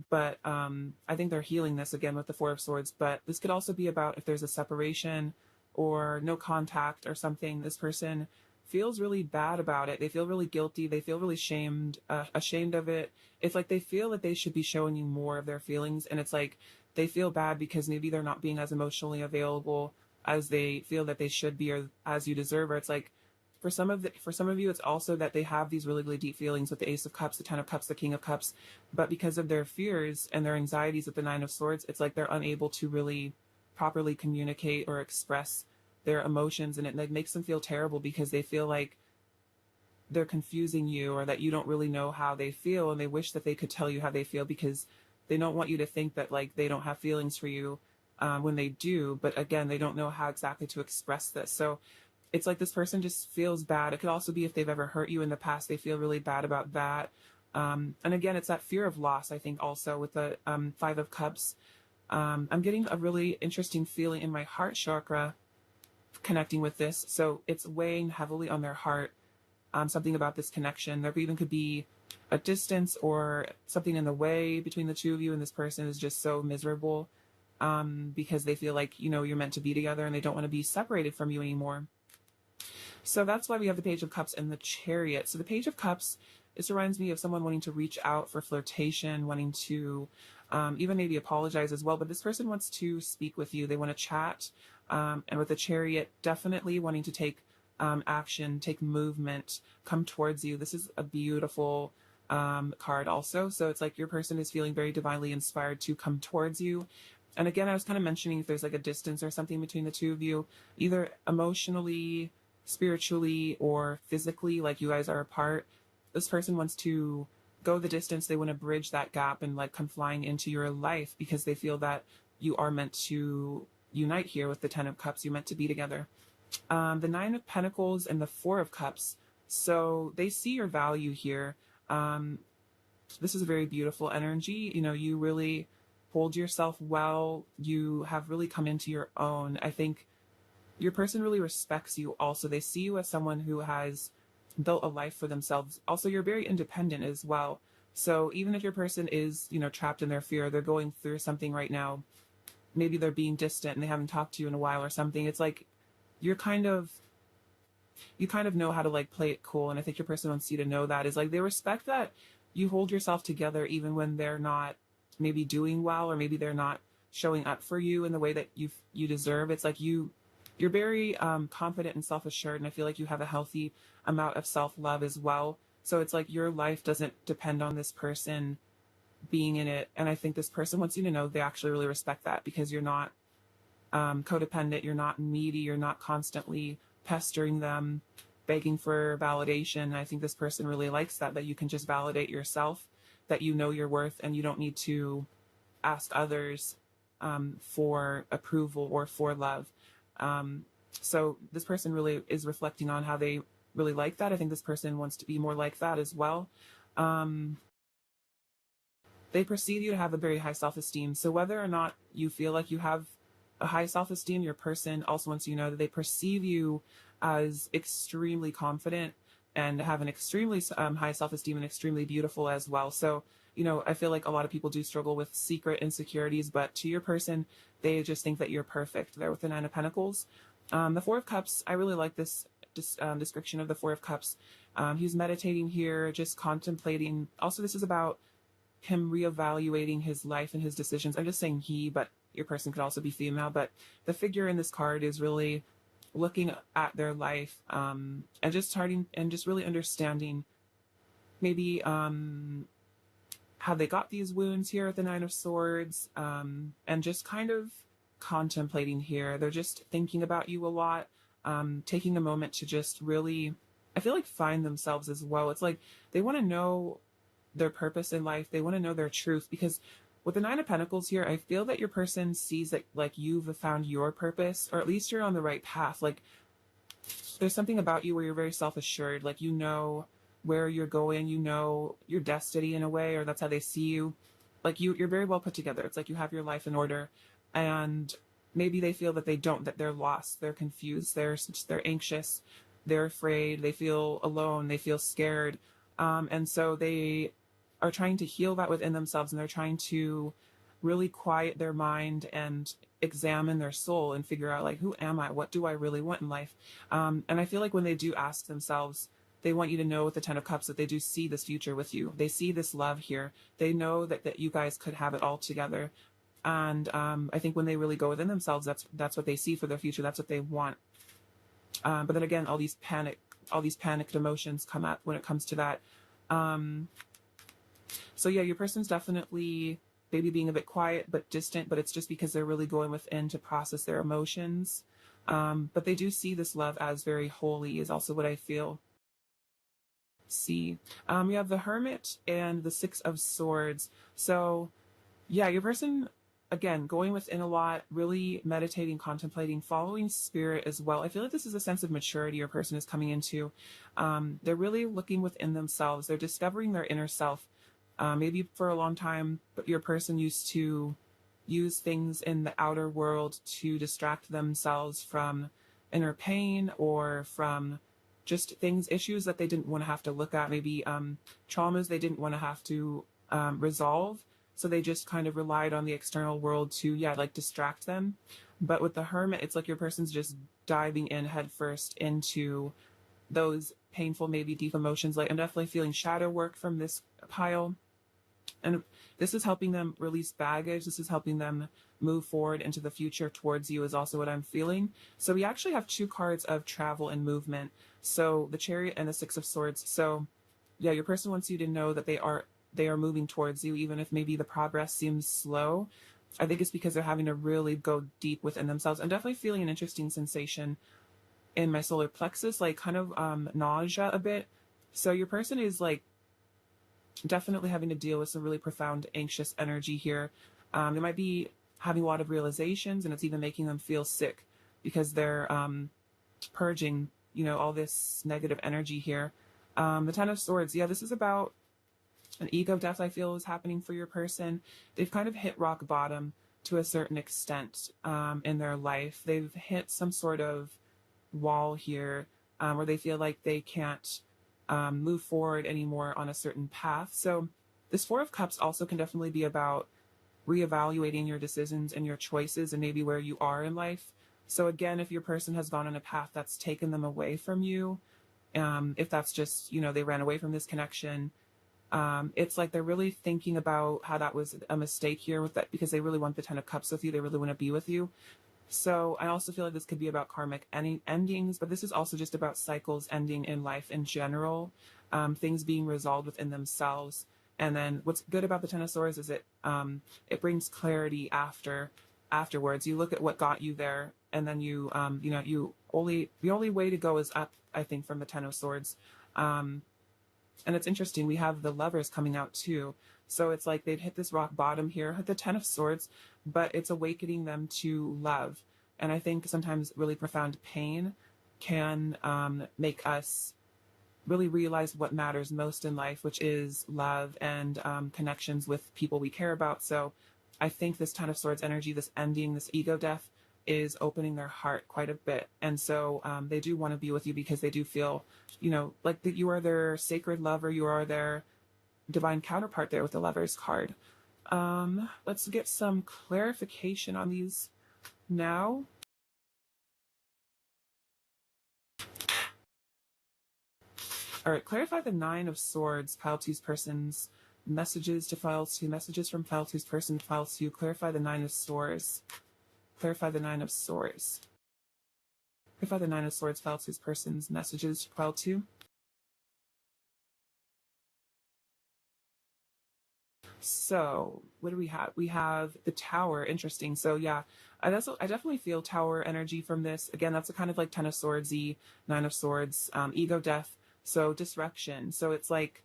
But I think they're healing this again with the Four of Swords. But this could also be about if there's a separation or no contact or something. This person feels really bad about it. They feel really guilty. They feel really ashamed of it. It's like they feel that they should be showing you more of their feelings, and it's like they feel bad because maybe they're not being as emotionally available as they feel that they should be or as you deserve. Or it's like for some of you, it's also that they have these really, really deep feelings with the Ace of Cups, the Ten of Cups, the King of Cups, but because of their fears and their anxieties with the Nine of Swords, it's like they're unable to really properly communicate or express their emotions, and it like makes them feel terrible because they feel like they're confusing you or that you don't really know how they feel, and they wish that they could tell you how they feel because they don't want you to think that like they don't have feelings for you when they do, but again, they don't know how exactly to express this. So it's like this person just feels bad. It could also be if they've ever hurt you in the past, they feel really bad about that. And again, it's that fear of loss, I think, also with the Five of Cups. I'm getting a really interesting feeling in my heart chakra connecting with this. So it's weighing heavily on their heart, something about this connection. There even could be a distance or something in the way between the two of you, and this person is just so miserable because they feel like, you're meant to be together and they don't want to be separated from you anymore. So that's why we have the Page of Cups and the Chariot. So the Page of Cups, this reminds me of someone wanting to reach out for flirtation, wanting to even maybe apologize as well. But this person wants to speak with you. They want to chat. And with the Chariot, definitely wanting to take action, take movement, come towards you. This is a beautiful card also. So it's like your person is feeling very divinely inspired to come towards you. And again, I was kind of mentioning if there's like a distance or something between the two of you, either emotionally, spiritually, or physically, like you guys are apart. This person wants to go the distance. They want to bridge that gap and like come flying into your life because they feel that you are meant to unite here with the Ten of Cups. You're meant to be together. The Nine of Pentacles and the Four of Cups. So they see your value here. This is a very beautiful energy. You really hold yourself well. You have really come into your own. I think your person really respects you also. They see you as someone who has built a life for themselves. Also, you're very independent as well. So even if your person is, trapped in their fear, they're going through something right now, maybe they're being distant and they haven't talked to you in a while or something. It's like you kind of know how to like play it cool. And I think your person wants you to know that is like they respect that you hold yourself together even when they're not maybe doing well, or maybe they're not showing up for you in the way that you deserve. It's like you're very confident and self-assured, and I feel like you have a healthy amount of self-love as well. So it's like your life doesn't depend on this person being in it, and I think this person wants you to know they actually really respect that because you're not codependent, you're not needy, you're not constantly pestering them, begging for validation. I think this person really likes that you can just validate yourself, that you know your worth, and you don't need to ask others for approval or for love. So this person really is reflecting on how they really like that. I think this person wants to be more like that as well. They perceive you to have a very high self-esteem. So whether or not you feel like you have a high self-esteem, your person also wants you to know that they perceive you as extremely confident and have an extremely high self-esteem and extremely beautiful as well. So, I feel like a lot of people do struggle with secret insecurities, but to your person, they just think that you're perfect. They're with the Nine of Pentacles. The Four of Cups, I really like this description of the Four of Cups. He's meditating here, just contemplating. Also, this is about him reevaluating his life and his decisions. I'm just saying he, but your person could also be female. But the figure in this card is really looking at their life and just starting and just really understanding maybe how they got these wounds here at the Nine of Swords, and just kind of contemplating here. They're just thinking about you a lot, taking a moment to just really, I feel like, find themselves as well. It's like they want to know their purpose in life. They want to know their truth, because with the Nine of Pentacles here, I feel that your person sees that like you've found your purpose, or at least you're on the right path. Like there's something about you where you're very self-assured, like where you're going, your destiny in a way, or that's how they see you. Like you're very well put together. It's like you have your life in order, and maybe they feel that they don't, that they're lost, they're confused, they're anxious. they're afraid, they feel alone, they feel scared. And so they are trying to heal that within themselves, and they're trying to really quiet their mind and examine their soul and figure out, like, who am I? What do I really want in life? And I feel like when they do ask themselves, they want you to know with the Ten of Cups that they do see this future with you. They see this love here. They know that you guys could have it all together. And I think when they really go within themselves, that's what they see for their future. That's what they want. But then again, all these panicked emotions come up when it comes to that. So yeah, your person's definitely maybe being a bit quiet but distant, but it's just because they're really going within to process their emotions. But they do see this love as very holy, is also what I feel. See, you have the Hermit and the Six of Swords. So yeah, your person, again, going within a lot, really meditating, contemplating, following spirit as well. I feel like this is a sense of maturity your person is coming into. They're really looking within themselves. They're discovering their inner self. Maybe for a long time, but your person used to use things in the outer world to distract themselves from inner pain or from just issues that they didn't want to have to look at, maybe traumas they didn't want to have to resolve. So they just kind of relied on the external world to, yeah, like distract them. But with the Hermit, it's like your person's just diving in headfirst into those painful, maybe deep emotions. Like, I'm definitely feeling shadow work from this pile. And this is helping them release baggage. This is helping them move forward into the future towards you, is also what I'm feeling. So we actually have two cards of travel and movement. So the Chariot and the Six of Swords. So yeah, your person wants you to know that they are moving towards you, even if maybe the progress seems slow. I think it's because they're having to really go deep within themselves. I'm definitely feeling an interesting sensation in my solar plexus, like kind of nausea a bit. So your person is like definitely having to deal with some really profound anxious energy here. They might be having a lot of realizations, and it's even making them feel sick because they're purging, all this negative energy here. The Ten of Swords, yeah, this is about an ego death, I feel, is happening for your person. They've kind of hit rock bottom to a certain extent in their life. They've hit some sort of wall here where they feel like they can't move forward anymore on a certain path. So this Four of Cups also can definitely be about reevaluating your decisions and your choices and maybe where you are in life. So again, if your person has gone on a path that's taken them away from you, if that's just, they ran away from this connection, it's like they're really thinking about how that was a mistake here with that, because they really want the Ten of Cups with you. They really want to be with you. So I also feel like this could be about karmic endings, but this is also just about cycles ending in life in general, things being resolved within themselves. And then what's good about the Ten of Swords is it brings clarity afterwards. You look at what got you there, and then the only way to go is up, I think, from the Ten of Swords. And it's interesting, we have the Lovers coming out too. So it's like they've hit this rock bottom here, hit the Ten of Swords, but it's awakening them to love. And I think sometimes really profound pain can make us really realize what matters most in life, which is love and connections with people we care about. So I think this Ten of Swords energy, this ending, this ego death, is opening their heart quite a bit. And so they do want to be with you because they do feel, like that you are their sacred lover, you are their divine counterpart there with the Lovers card. Let's get some clarification on these now. All right, clarify the Nine of Swords, Pile 2's person's messages to File 2, messages from Pile 2's person to File 2. Clarify the Nine of Swords. Clarify the Nine of Swords. Clarify the Nine of Swords, File 2's person's messages to File 2. So what do we have? We have the Tower. Interesting. So yeah, I definitely feel Tower energy from this. Again, that's a kind of like Ten of Swordsy, Nine of Swords, ego death. So disruption. So it's like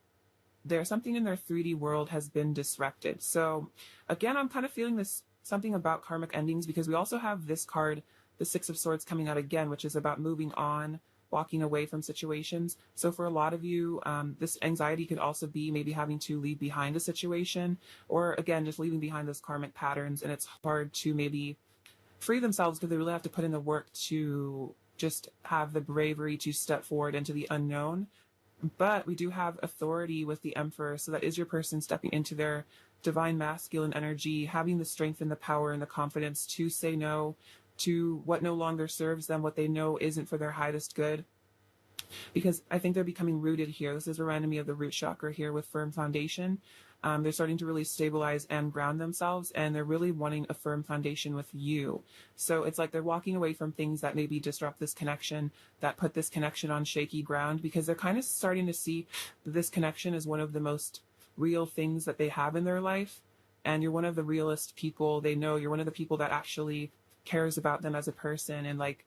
there's something in their 3D world has been disrupted. So again, I'm kind of feeling this something about karmic endings, because we also have this card, the Six of Swords, coming out again, which is about moving on, walking away from situations. So for a lot of you, this anxiety could also be maybe having to leave behind a situation, or again, just leaving behind those karmic patterns. And it's hard to maybe free themselves because they really have to put in the work to just have the bravery to step forward into the unknown. But we do have authority with the Emperor, so that is your person stepping into their divine masculine energy, having the strength and the power and the confidence to say no to what no longer serves them, what they know isn't for their highest good. Because I think they're becoming rooted here. This is reminding me of the root chakra here with firm foundation. They're starting to really stabilize and ground themselves, and they're really wanting a firm foundation with you. So it's like they're walking away from things that maybe disrupt this connection, that put this connection on shaky ground, because they're kind of starting to see this connection as one of the most real things that they have in their life. And you're one of the realest people they know. You're one of the people that actually cares about them as a person, and like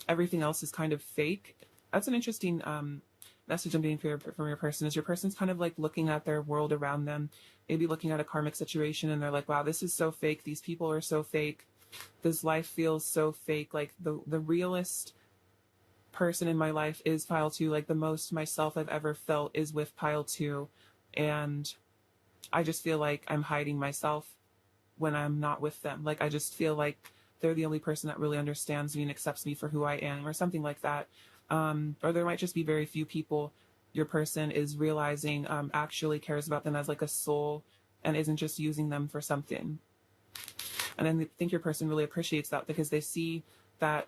everything else is kind of fake. That's an interesting message I'm getting from your person, is your person's kind of like looking at their world around them, maybe looking at a karmic situation, and they're like, wow, this is so fake. These people are so fake. This life feels so fake. Like the realest person in my life is pile 2. Like the most myself I've ever felt is with pile 2. And I just feel like I'm hiding myself when I'm not with them. Like I just feel like they're the only person that really understands me and accepts me for who I am, or something like that. Or there might just be very few people your person is realizing actually cares about them as like a soul and isn't just using them for something. And I think your person really appreciates that, because they see that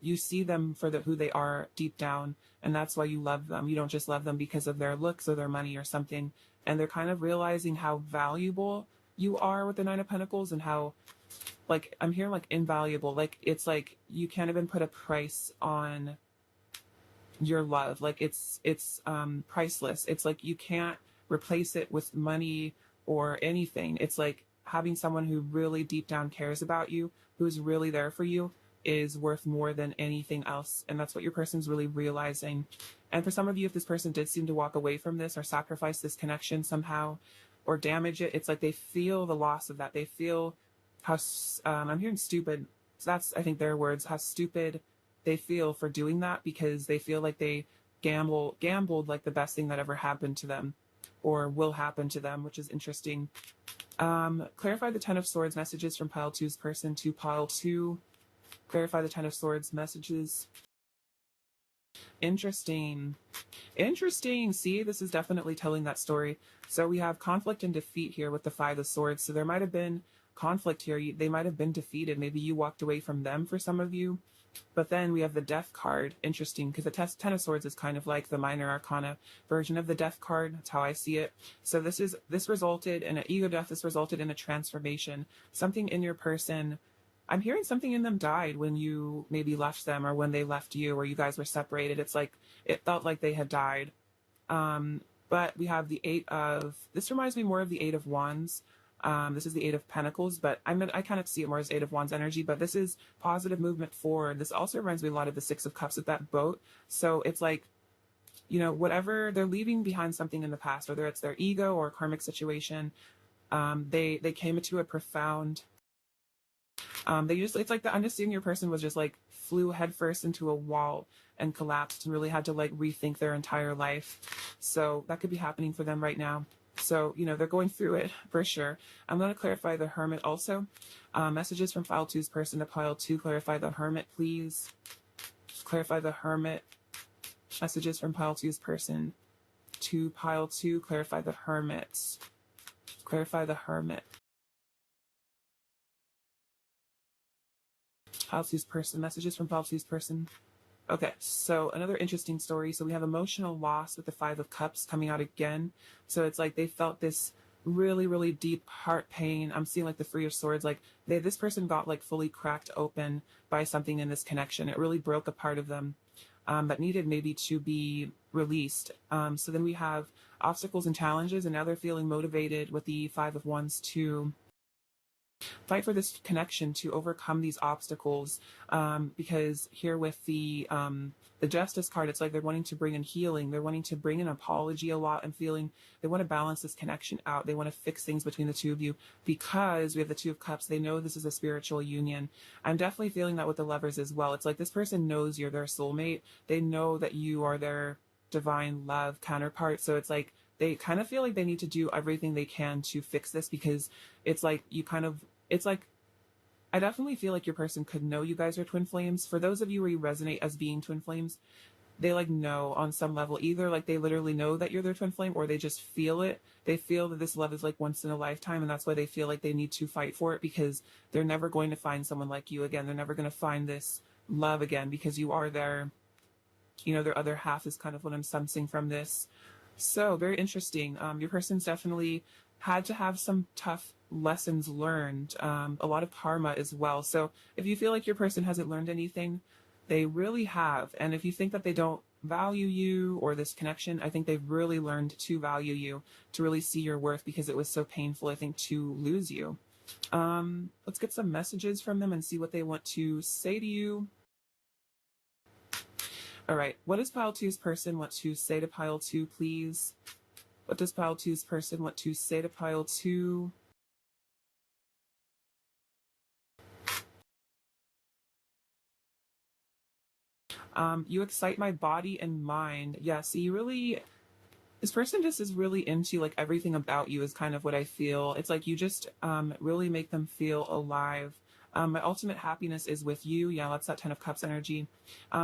you see them for who they are deep down, and that's why you love them. You don't just love them because of their looks or their money or something. And they're kind of realizing how valuable you are with the Nine of Pentacles, and how, like, I'm hearing like invaluable. Like it's like you can't even put a price on your love. Like it's priceless. It's like you can't replace it with money or anything. It's like having someone who really deep down cares about you, who's really there for you, is worth more than anything else. And that's what your person's really realizing. And for some of you, if this person did seem to walk away from this or sacrifice this connection somehow or damage it, it's like they feel the loss of that. They feel how I'm hearing stupid. So that's, I think, their words, how stupid they feel for doing that, because they feel like they gambled like the best thing that ever happened to them or will happen to them, which is interesting. Clarify the Ten of Swords messages from pile 2's person to pile 2. Clarify the Ten of Swords messages. Interesting. See, this is definitely telling that story. So we have conflict and defeat here with the Five of Swords. So there might have been conflict here. They might have been defeated. Maybe you walked away from them for some of you. But then we have the Death card. Interesting, because the Ten of Swords is kind of like the minor arcana version of the Death card. That's how I see it. So this resulted in an ego death. This resulted in a transformation. Something in your person, I'm hearing something in them died when you maybe left them, or when they left you, or you guys were separated. It's like it felt like they had died. But we have this reminds me more of the Eight of Wands. This is the Eight of Pentacles, but I kind of see it more as Eight of Wands energy, but this is positive movement forward. This also reminds me a lot of the Six of Cups with that boat. So it's like, whatever, they're leaving behind something in the past, whether it's their ego or a karmic situation. They came into a profound, it's like the understanding your person was just like flew headfirst into a wall and collapsed and really had to like rethink their entire life. So that could be happening for them right now. So, they're going through it for sure. I'm going to clarify the Hermit also. Messages from pile 2's person to pile 2. Clarify the Hermit, please. Clarify the Hermit. Messages from pile 2's person to pile 2. Clarify the Hermit. Clarify the Hermit. Pile 2's person. Messages from pile 2's person. Okay, so another interesting story. So we have emotional loss with the Five of Cups coming out again. So it's like they felt this really, really deep heart pain. I'm seeing like the Three of Swords. Like this person got like fully cracked open by something in this connection. It really broke a part of them that needed maybe to be released. So then we have obstacles and challenges, and now they're feeling motivated with the Five of Wands to fight for this connection, to overcome these obstacles, because here with the Justice card, it's like they're wanting to bring in healing. They're wanting to bring in apology a lot, and feeling they want to balance this connection out. They want to fix things between the two of you, because we have the Two of Cups. They know this is a spiritual union. I'm definitely feeling that with the Lovers as well. It's like this person knows you're their soulmate. They know that you are their divine love counterpart. So it's like they kind of feel like they need to do everything they can to fix this, because it's like it's like I definitely feel like your person could know you guys are twin flames. For those of you where you resonate as being twin flames, they like know on some level, either like they literally know that you're their twin flame, or they just feel it. They feel that this love is like once in a lifetime, and that's why they feel like they need to fight for it, because they're never going to find someone like you again. They're never going to find this love again, because you are their, you know, their other half is kind of what I'm sensing from this. So very interesting. Your person's definitely had to have some tough lessons learned, a lot of karma as well. So if you feel like your person hasn't learned anything, they really have. And if you think that they don't value you or this connection, I think they've really learned to value you, to really see your worth, because it was so painful, I think, to lose you. Let's get some messages from them and see what they want to say to you. All right. What does pile two's person want to say to pile two, please? What does pile two's person want to say to pile two? You excite my body and mind. Yeah, so you really, this person just is really into like everything about you is kind of what I feel. It's like you just really make them feel alive. My ultimate happiness is with you. Yeah, that's that 10 of Cups energy.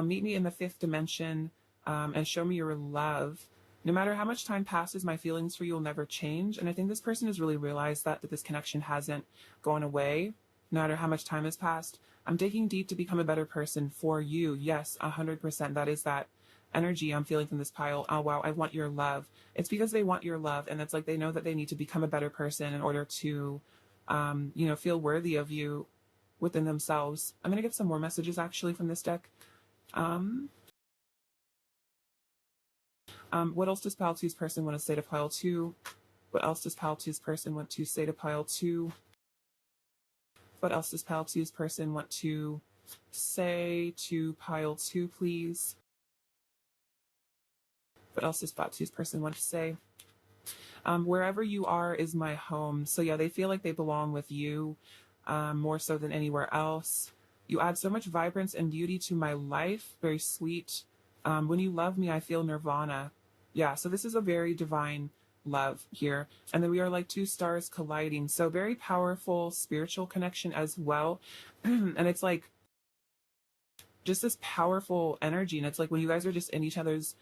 Meet me in the fifth dimension and show me your love. No matter how much time passes, my feelings for you will never change. And I think this person has really realized that this connection hasn't gone away, no matter how much time has passed. I'm digging deep to become a better person for you. Yes, 100%. That is that energy I'm feeling from this pile. Oh, wow, I want your love. It's because they want your love. And it's like they know that they need to become a better person in order to, you know, feel worthy of you within themselves. I'm going to get some more messages actually from this deck. What else does pile two's person want to say to pile two? What else does pile two's person want to say to pile two? What else does pile two's person want to say to pile two, please? What else does pile two's person want to say? Wherever you are is my home. So yeah, they feel like they belong with you more so than anywhere else. You add so much vibrance and beauty to my life. Very sweet. When you love me, I feel nirvana. Yeah, so this is a very divine love here. And then we are like two stars colliding. So very powerful spiritual connection as well. And it's like just this powerful energy. And it's like when you guys are just in each other's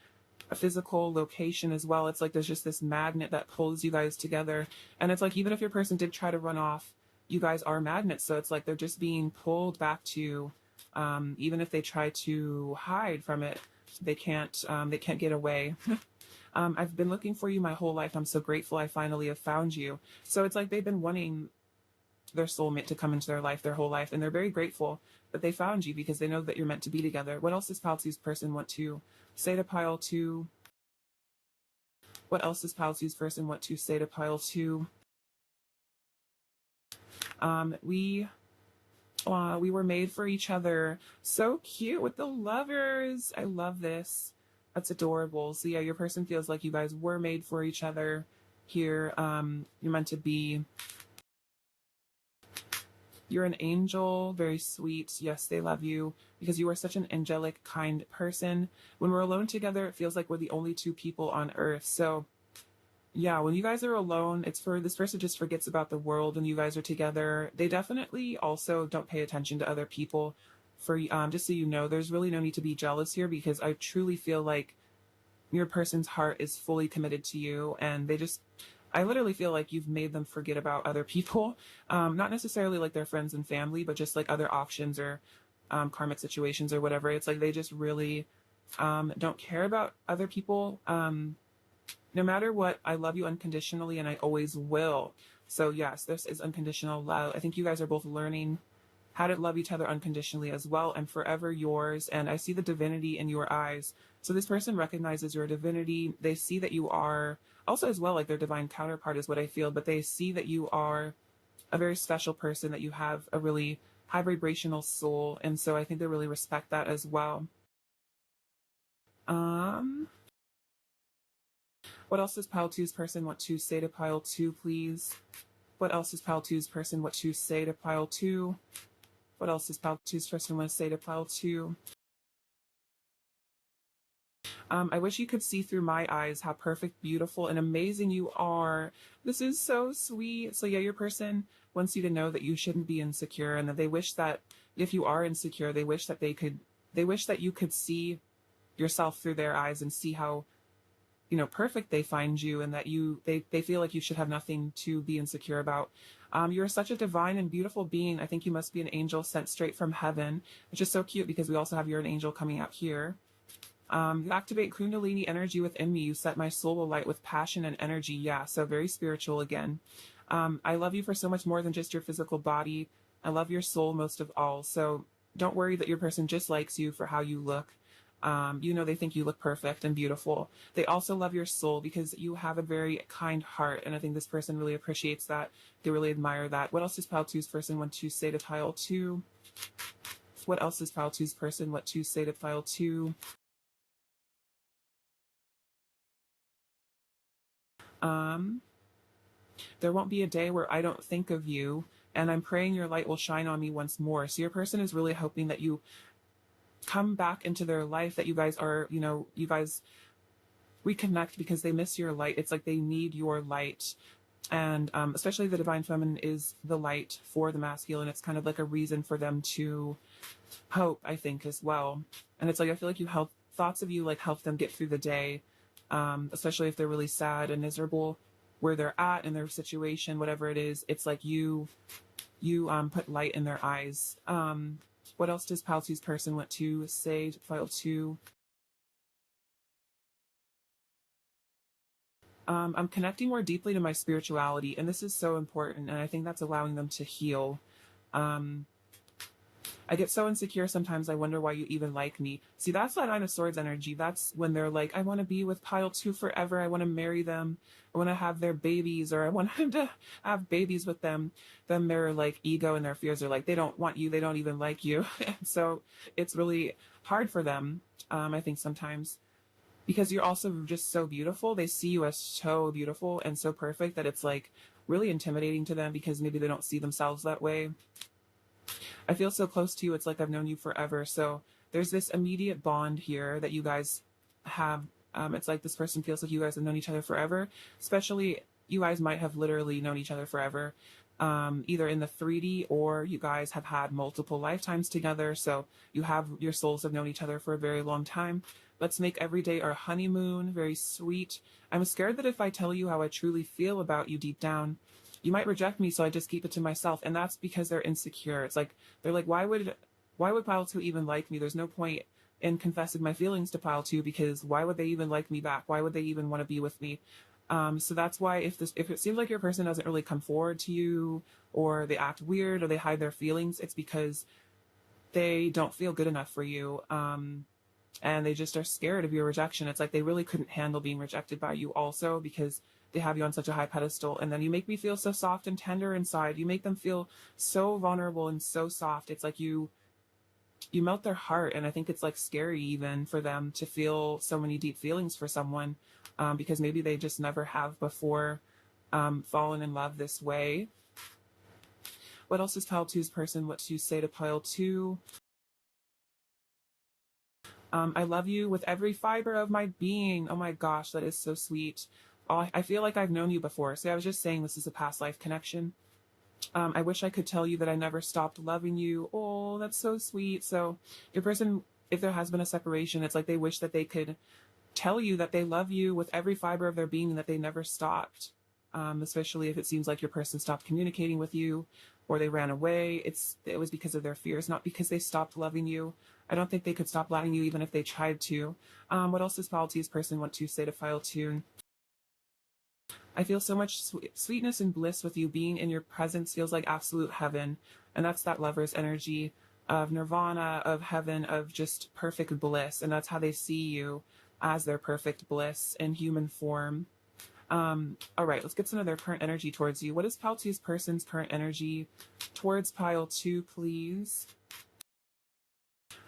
physical location as well, it's like there's just this magnet that pulls you guys together. And it's like even if your person did try to run off, you guys are magnets. So it's like they're just being pulled back to, even if they try to hide from it, they can't get away. I've been looking for you my whole life. I'm so grateful I finally have found you. So it's like they've been wanting their soulmate to come into their life their whole life, and they're very grateful that they found you because they know that you're meant to be together. What else does pile two's person want to say to pile two? What else does pile two's person want to say to pile two? We were made for each other. So cute with the lovers. I love this. That's adorable. So yeah, your person feels like you guys were made for each other here. You're meant to be. You're an angel, very sweet. Yes, they love you because you are such an angelic, kind person. When we're alone together, it feels like we're the only two people on earth. So yeah, when you guys are alone, it's for this person just forgets about the world when you guys are together. They definitely also don't pay attention to other people. For just so you know, there's really no need to be jealous here because I truly feel like your person's heart is fully committed to you, and I literally feel like you've made them forget about other people. Not necessarily like their friends and family, but just like other options or karmic situations or whatever. It's like they just really don't care about other people. No matter what, I love you unconditionally and I always will. So yes, this is unconditional love. I think you guys are both learning how to love each other unconditionally as well. I'm forever yours. And I see the divinity in your eyes. So this person recognizes your divinity. They see that you are also as well like their divine counterpart is what I feel, but they see that you are a very special person, that you have a really high vibrational soul. And so I think they really respect that as well. What else does pile two's person want to say to pile two, please? What else does pile two's person want to say to pile two? What else does pile two's person want to say to pile two? I wish you could see through my eyes how perfect, beautiful, and amazing you are. This is so sweet. So yeah, your person wants you to know that you shouldn't be insecure, and that they wish that if you are insecure, they wish that you could see yourself through their eyes and see how, perfect they find you, and that they feel like you should have nothing to be insecure about. You're such a divine and beautiful being. I think you must be an angel sent straight from heaven, which is so cute because we also have you're an angel coming out here. You activate Kundalini energy within me. You set my soul alight with passion and energy. Yeah, so very spiritual again. I love you for so much more than just your physical body. I love your soul most of all. So don't worry that your person just likes you for how you look. They think you look perfect and beautiful. They also love your soul because you have a very kind heart. And I think this person really appreciates that. They really admire that. What else does Pile 2's person want to say to Pile 2? What else does Pile 2's person want to say to Pile 2? There won't be a day where I don't think of you, and I'm praying your light will shine on me once more. So your person is really hoping that you come back into their life, that you guys are, you guys reconnect because they miss your light. It's like they need your light. And especially the divine feminine is the light for the masculine. It's kind of like a reason for them to hope, I think, as well. And it's like, I feel like you help, thoughts of you like help them get through the day, especially if they're really sad and miserable where they're at in their situation, whatever it is. It's like you put light in their eyes. What else does Pile 2's person want to say to Pile 2? I'm connecting more deeply to my spirituality, and this is so important, and I think that's allowing them to heal. I get so insecure sometimes, I wonder why you even like me. See, that's that Nine of Swords energy. That's when they're like, I want to be with Pile 2 forever. I want to marry them. I want to have their babies, or I want them to have babies with them. Then their like ego and their fears are like, they don't want you. They don't even like you. And so it's really hard for them, I think sometimes. Because you're also just so beautiful. They see you as so beautiful and so perfect that it's like really intimidating to them because maybe they don't see themselves that way. I feel so close to you. It's like I've known you forever. So there's this immediate bond here that you guys have. It's like this person feels like you guys have known each other forever. Especially you guys might have literally known each other forever, either in the 3D or you guys have had multiple lifetimes together. So your souls have known each other for a very long time. Let's make every day our honeymoon. Very sweet. I'm scared that if I tell you how I truly feel about you deep down, you might reject me, so I just keep it to myself. And that's because they're insecure. It's like they're like, why would Pile 2 even like me? There's no point in confessing my feelings to Pile 2 because why would they even like me back? Why would they even want to be with me? So that's why if it seems like your person doesn't really come forward to you, or they act weird, or they hide their feelings, it's because they don't feel good enough for you. And they just are scared of your rejection. It's like they really couldn't handle being rejected by you also because they have you on such a high pedestal. And then you make me feel so soft and tender inside. You make them feel so vulnerable and so soft. It's like you melt their heart. And I think it's like scary even for them to feel so many deep feelings for someone, because maybe they just never have before fallen in love this way. What else is Pile 2's person? What to say to Pile 2? I love you with every fiber of my being. Oh my gosh, that is so sweet. Oh, I feel like I've known you before. See, I was just saying this is a past life connection. I wish I could tell you that I never stopped loving you. Oh, that's so sweet. So your person, if there has been a separation, it's like they wish that they could tell you that they love you with every fiber of their being and that they never stopped. Especially if it seems like your person stopped communicating with you or they ran away. It was because of their fears, not because they stopped loving you. I don't think they could stop loving you even if they tried to. What else does Pile 2's person want to say to Pile 2? I feel so much sweetness and bliss with you. Being in your presence feels like absolute heaven. And that's that lover's energy of nirvana, of heaven, of just perfect bliss. And that's how they see you, as their perfect bliss in human form. All right, let's get some of their current energy towards you. What is Pile 2's person's current energy towards Pile 2, please?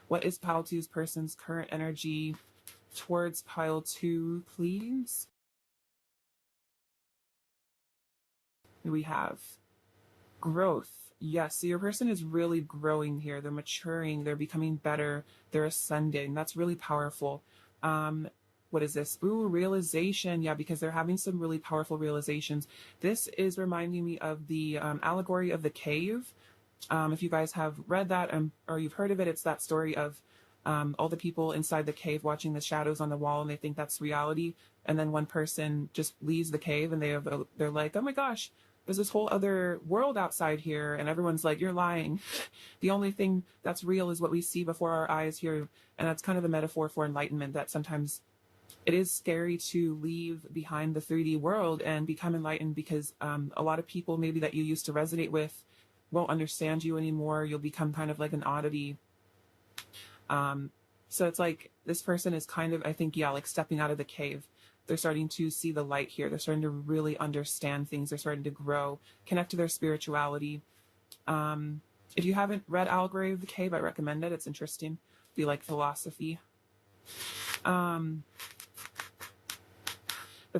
What is Pile 2's person's current energy towards Pile 2, please? We have growth. Yes, so your person is really growing here. They're maturing, they're becoming better, they're ascending. That's really powerful. what is this? Ooh, realization. Yeah, because they're having some really powerful realizations. This is reminding me of the allegory of the cave. If you guys have read that or you've heard of it, it's that story of all the people inside the cave watching the shadows on the wall, and they think that's reality. And then one person just leaves the cave, and they're like, oh my gosh, there's this whole other world outside here. And everyone's like, you're lying. The only thing that's real is what we see before our eyes here. And that's kind of a metaphor for enlightenment, that sometimes it is scary to leave behind the 3D world and become enlightened, because a lot of people maybe that you used to resonate with won't understand you anymore. You'll become kind of like an oddity. So it's like this person is kind of, I think, yeah, like stepping out of the cave. They're starting to see the light here. They're starting to really understand things. They're starting to grow, connect to their spirituality. If you haven't read Allegory of the Cave, I recommend it. It's interesting. If you like philosophy. Let's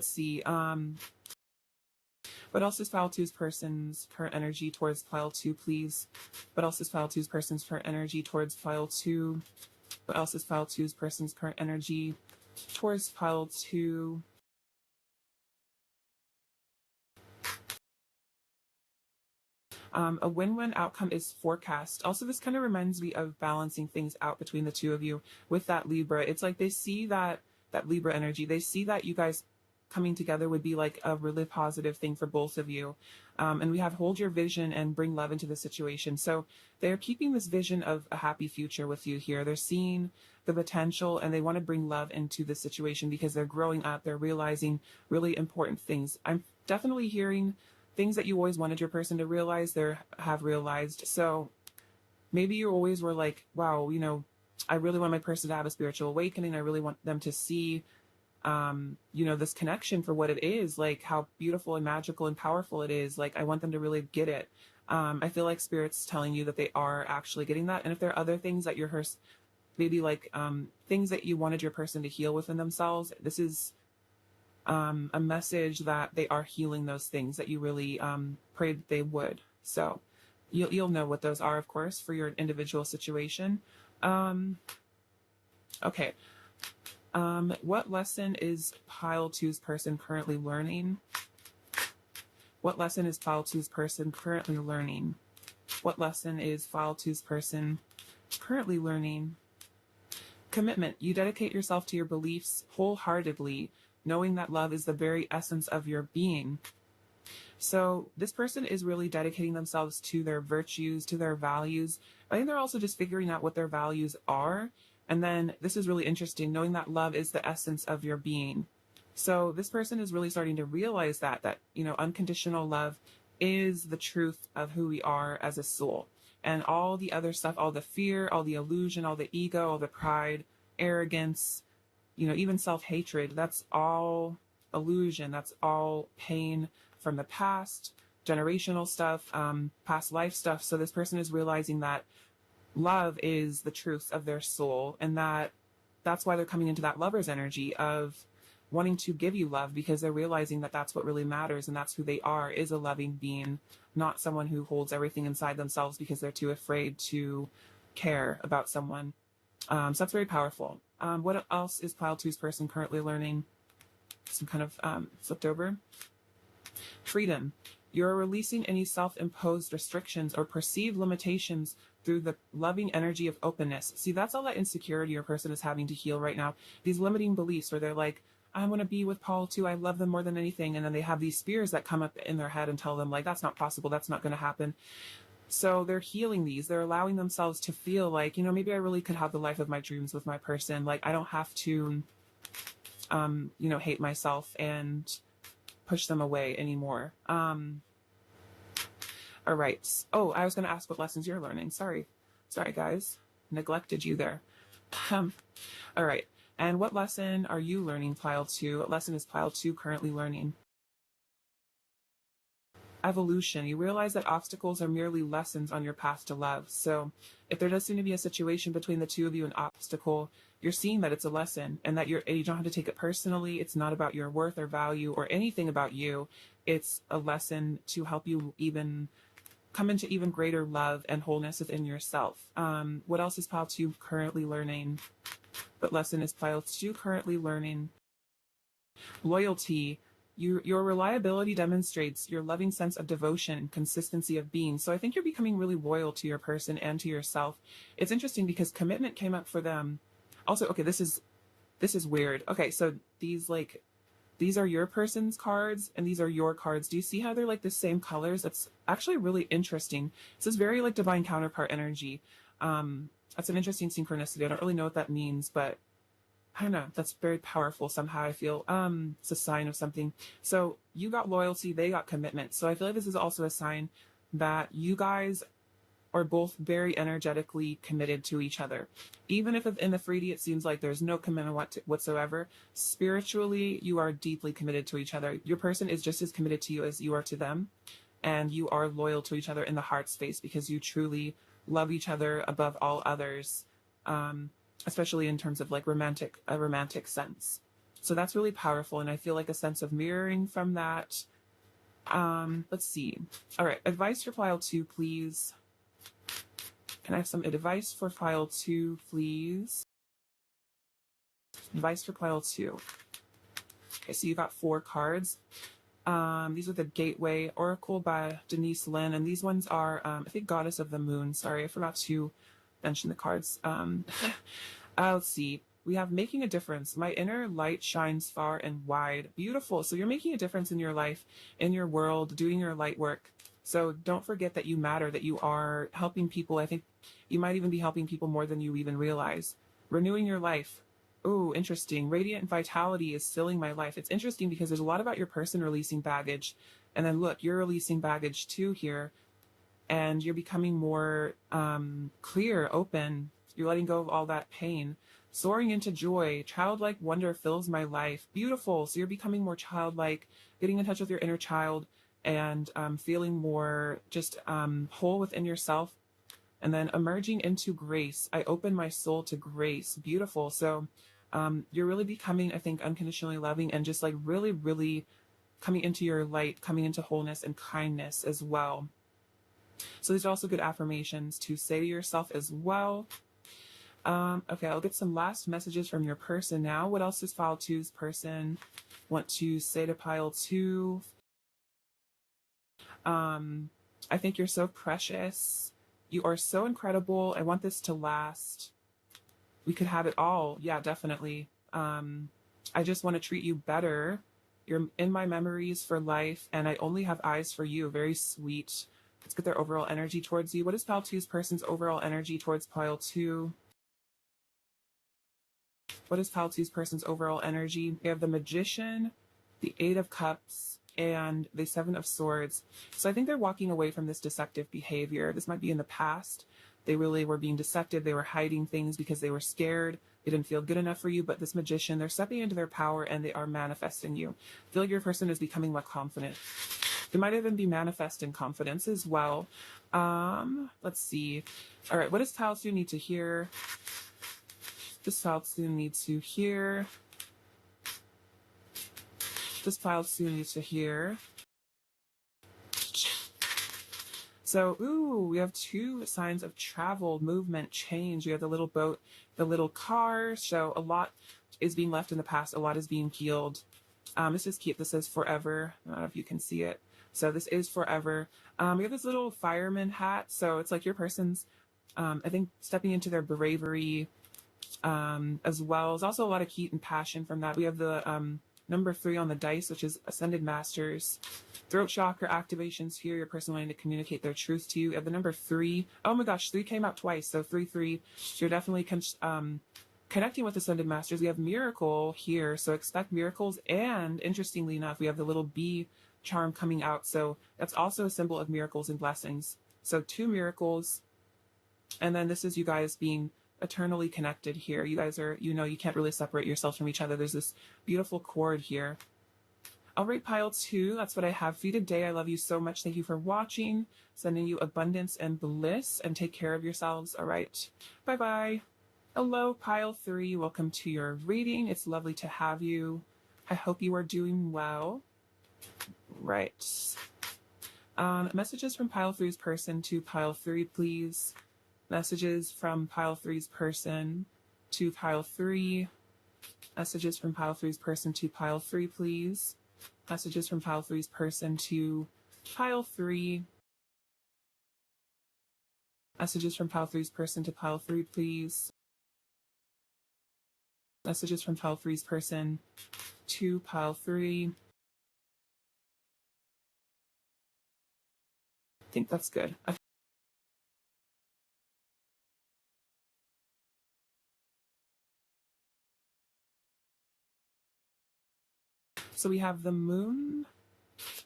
see. What else is File 2's person's current energy towards File 2, please? What else is File 2's person's current energy towards File 2? What else is File 2's person's current energy towards File 2? A win-win outcome is forecast. Also, this kind of reminds me of balancing things out between the two of you with that Libra. It's like they see that Libra energy. They see that you guys coming together would be like a really positive thing for both of you. And we have hold your vision and bring love into the situation. So they're keeping this vision of a happy future with you here. They're seeing the potential, and they want to bring love into the situation because they're growing up. They're realizing really important things. I'm definitely hearing things that you always wanted your person to realize, they have realized. So maybe you always were like, wow, you know, I really want my person to have a spiritual awakening. I really want them to see you know, this connection for what it is, like how beautiful and magical and powerful it is. Like, I want them to really get it. I feel like Spirit's telling you that they are actually getting that. And if there are other things that you're maybe like things that you wanted your person to heal within themselves, this is a message that they are healing those things that you really prayed they would. So you'll know what those are, of course, for your individual situation. Okay. What lesson is Pile 2's person currently learning? What lesson is Pile 2's person currently learning? What lesson is Pile 2's person currently learning? Commitment. You dedicate yourself to your beliefs wholeheartedly, knowing that love is the very essence of your being. So this person is really dedicating themselves to their virtues, to their values. I think they're also just figuring out what their values are. And then this is really interesting, knowing that love is the essence of your being. So this person is really starting to realize that, you know, unconditional love is the truth of who we are as a soul. And all the other stuff, all the fear, all the illusion, all the ego, all the pride, arrogance, you know, even self-hatred, that's all illusion. That's all pain from the past, generational stuff, past life stuff. So this person is realizing that love is the truth of their soul, and that's why they're coming into that lover's energy of wanting to give you love, because they're realizing that that's what really matters, and that's who they are, is a loving being, not someone who holds everything inside themselves because they're too afraid to care about someone. So that's very powerful. What else is Pile 2's person currently learning? Some kind of flipped over. Freedom. You're releasing any self-imposed restrictions or perceived limitations through the loving energy of openness. See, that's all that insecurity your person is having to heal right now. These limiting beliefs where they're like, I want to be with Paul too. I love them more than anything. And then they have these fears that come up in their head and tell them like, that's not possible. That's not going to happen. So they're healing these. They're allowing themselves to feel like, you know, maybe I really could have the life of my dreams with my person. Like, I don't have to, you know, hate myself and push them away anymore. All right. Oh, I was going to ask what lessons you're learning. Sorry, guys. Neglected you there. All right. And what lesson are you learning, Pile 2? What lesson is Pile 2 currently learning? Evolution. You realize that obstacles are merely lessons on your path to love. So if there does seem to be a situation between the two of you, an obstacle, you're seeing that it's a lesson, and that you don't have to take it personally. It's not about your worth or value or anything about you. It's a lesson to help you even come into even greater love and wholeness within yourself. What else is Pile 2 currently learning? What lesson is Pile 2 currently learning? Loyalty. Your reliability demonstrates your loving sense of devotion and consistency of being. So I think you're becoming really loyal to your person and to yourself. It's interesting because commitment came up for them. Also, okay, this is weird. Okay, so these are your person's cards and these are your cards. Do you see how they're like the same colors? That's actually really interesting. This is very like divine counterpart energy. That's an interesting synchronicity. I don't really know what that means, but I don't know. That's very powerful somehow. I feel it's a sign of something. So you got loyalty, they got commitment. So I feel like this is also a sign that you guys are both very energetically committed to each other. Even if in the 3D it seems like there's no commitment whatsoever, spiritually you are deeply committed to each other. Your person is just as committed to you as you are to them, and you are loyal to each other in the heart space because you truly love each other above all others, especially in terms of like a romantic sense. So that's really powerful, and I feel like a sense of mirroring from that. Let's see. All right, advice for pile 2, please. Can I have some advice for pile 2, please? Advice for pile 2. Okay, so you got 4 cards. These are the Gateway Oracle by Denise Lynn, and these ones are, I think, Goddess of the Moon. Sorry, I forgot to mention the cards. Let's see. We have making a difference. My inner light shines far and wide. Beautiful. So you're making a difference in your life, in your world, doing your light work. So don't forget that you matter, that you are helping people. I think you might even be helping people more than you even realize. Renewing your life. Ooh, interesting. Radiant vitality is filling my life. It's interesting because there's a lot about your person releasing baggage. And then look, you're releasing baggage too here. And you're becoming more clear, open. You're letting go of all that pain. Soaring into joy. Childlike wonder fills my life. Beautiful. So you're becoming more childlike, getting in touch with your inner child, and feeling more just whole within yourself. And then emerging into grace. I open my soul to grace. Beautiful. So you're really becoming, I think, unconditionally loving and just like really, really coming into your light, coming into wholeness and kindness as well. So these are also good affirmations to say to yourself as well. Okay, I'll get some last messages from your person now. What else does pile 2's person want to say to pile 2? I think you're so precious. You are so incredible. I want this to last. We could have it all. Yeah, definitely. I just want to treat you better. You're in my memories for life, and I only have eyes for you. Very sweet. Let's get their overall energy towards you. What is pile 2's person's overall energy towards pile 2? What is pile 2's person's overall energy? We have the Magician, the 8 of Cups, and the 7 of Swords. So I think they're walking away from this deceptive behavior. This might be in the past. They really were being deceptive. They were hiding things because they were scared. They didn't feel good enough for you. But this Magician, they're stepping into their power and they are manifesting you. I feel like your person is becoming more confident. They might even be manifesting confidence as well. Let's see. All right, what does pile 2 need to hear? This pile 2 needs to hear. This pile 2 needs to hear. So, ooh, we have 2 signs of travel, movement, change. We have the little boat, the little car. So a lot is being left in the past. A lot is being healed. This is cute. This says forever. I don't know if you can see it. So this is forever. We have this little fireman hat. So it's like your person's, I think, stepping into their bravery as well. There's also a lot of heat and passion from that. We have the number 3 on the dice, which is Ascended Masters. Throat chakra activations here. Your person wanting to communicate their truth to you. You have the number 3. Oh my gosh, 3 came out twice. So 3-3. So you're definitely connecting with Ascended Masters. We have Miracle here. So expect miracles. And interestingly enough, we have the little bee charm coming out. So that's also a symbol of miracles and blessings. So 2 miracles. And then this is you guys being eternally connected here. You guys are, you can't really separate yourselves from each other. There's this beautiful cord here. All right, pile 2, that's what I have for you today. I love you so much. Thank you for watching. Sending you abundance and bliss, and take care of yourselves. All right, bye-bye. Hello, pile 3. Welcome to your reading. It's lovely to have you. I hope you are doing well. Right. Messages from pile 3's person to pile 3, please. Messages from pile 3's person to pile 3. Messages from pile three's person to pile three, please. Messages from pile three's person to pile three. Messages from pile three's person to pile three, please. Messages from pile three's person to pile three. I think that's good. So we have the Moon,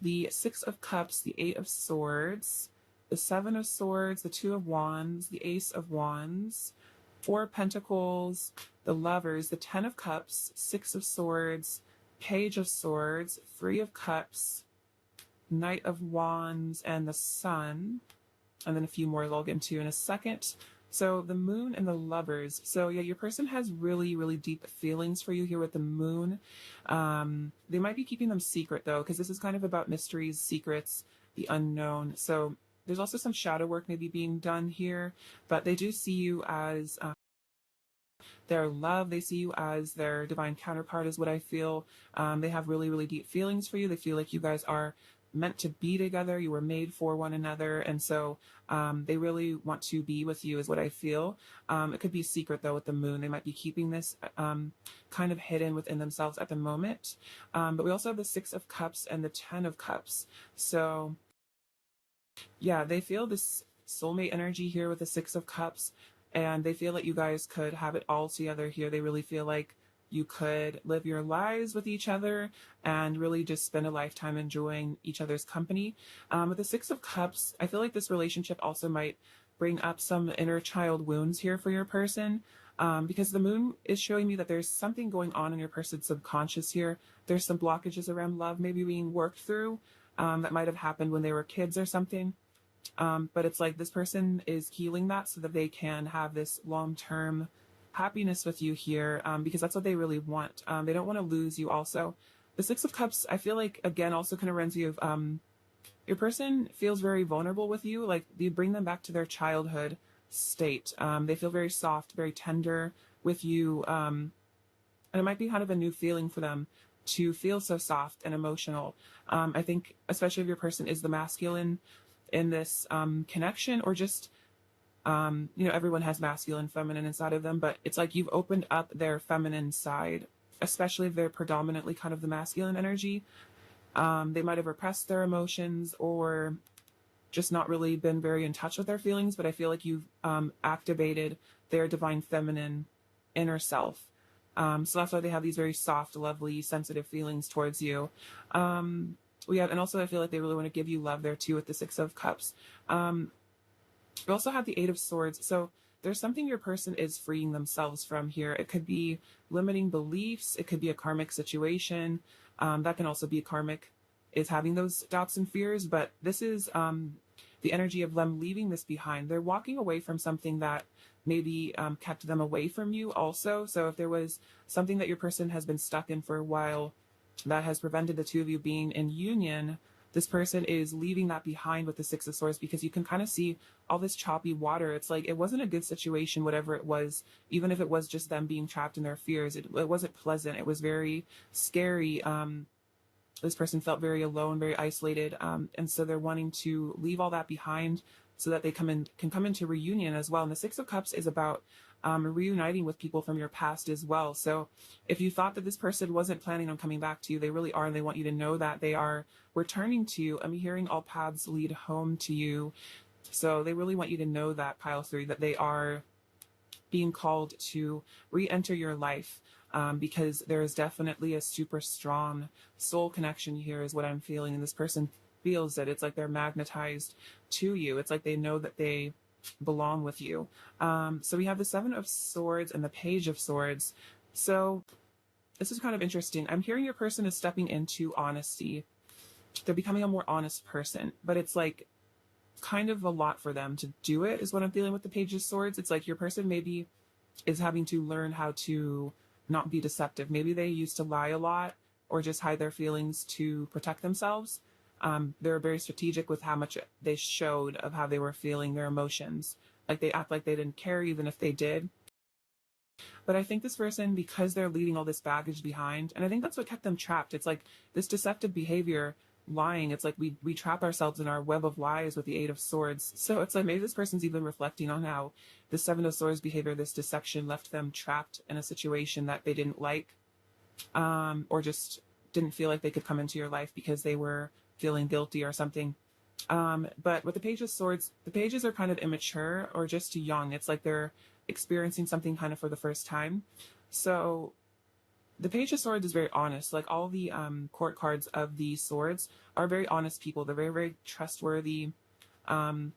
the Six of Cups, the Eight of Swords, the Seven of Swords, the Two of Wands, the Ace of Wands, Four of Pentacles, the Lovers, the Ten of Cups, Six of Swords, Page of Swords, Three of Cups, Knight of Wands, and the Sun. And then a few more I'll get into in a second. So the Moon and the Lovers. So yeah, your person has really, really deep feelings for you here with the Moon. They might be keeping them secret though, because this is kind of about mysteries, secrets, the unknown. So there's also some shadow work maybe being done here, but they do see you as their love. They see you as their divine counterpart is what I feel. They have really, really deep feelings for you. They feel like you guys are meant to be together. You were made for one another. And so they really want to be with you is what I feel. It could be secret though with the Moon. They might be keeping this kind of hidden within themselves at the moment. But we also have the Six of Cups and the Ten of Cups. So yeah, they feel this soulmate energy here with the Six of Cups. And they feel that you guys could have it all together here. They really feel like you could live your lives with each other and really just spend a lifetime enjoying each other's company. With the Six of Cups, I feel like this relationship also might bring up some inner child wounds here for your person. Because the Moon is showing me that there's something going on in your person's subconscious here. There's some blockages around love maybe being worked through that might have happened when they were kids or something. But it's like this person is healing that so that they can have this long-term happiness with you here, because that's what they really want. They don't want to lose you also. The Six of Cups, I feel like, again, also kind of reminds you of your person feels very vulnerable with you. Like you bring them back to their childhood state. They feel very soft, very tender with you. And it might be kind of a new feeling for them to feel so soft and emotional. I think, especially if your person is the masculine in this connection, or just everyone has masculine, feminine inside of them, but it's like you've opened up their feminine side, especially if they're predominantly kind of the masculine energy. They might have repressed their emotions or just not really been very in touch with their feelings, but I feel like you've activated their divine feminine inner self. So that's why they have these very soft, lovely, sensitive feelings towards you. And also I feel like they really want to give you love there too with the Six of Cups. We also have the Eight of Swords. So there's something your person is freeing themselves from here. It could be limiting beliefs. It could be a karmic situation. That can also be karmic is having those doubts and fears. But this is the energy of them leaving this behind. They're walking away from something that maybe kept them away from you also. So if there was something that your person has been stuck in for a while that has prevented the two of you being in union, this person is leaving that behind with the Six of Swords, because you can kind of see all this choppy water. It's like it wasn't a good situation, whatever it was, even if it was just them being trapped in their fears. It wasn't pleasant. It was very scary. This person felt very alone, very isolated. And so they're wanting to leave all that behind so that they can come into reunion as well. And the Six of Cups is about reuniting with people from your past as well. So if you thought that this person wasn't planning on coming back to you, they really are. And they want you to know that they are returning to you. I'm hearing all paths lead home to you. So they really want you to know that, pile three, that they are being called to re-enter your life. Because there is definitely a super strong soul connection here is what I'm feeling. And this person feels it. It's like they're magnetized to you. It's like they know that they belong with you. So we have the Seven of Swords and the Page of Swords. So this is kind of interesting. I'm hearing your person is stepping into honesty. They're becoming a more honest person, but it's like kind of a lot for them to do it is what I'm feeling with the Page of Swords. It's like your person maybe is having to learn how to not be deceptive. Maybe they used to lie a lot or just hide their feelings to protect themselves. They're very strategic with how much they showed of how they were feeling their emotions. Like they act like they didn't care even if they did. But I think this person, because they're leaving all this baggage behind, and I think that's what kept them trapped. It's like this deceptive behavior, lying. It's like we trap ourselves in our web of lies with the Eight of Swords. So it's like maybe this person's even reflecting on how the Seven of Swords behavior, this deception, left them trapped in a situation that they didn't like, or just didn't feel like they could come into your life because they were feeling guilty or something. But with the Page of Swords, the pages are kind of immature or just too young. It's like they're experiencing something kind of for the first time. So the Page of Swords is very honest. Like all the court cards of the swords are very honest people. They're very, very trustworthy. Um,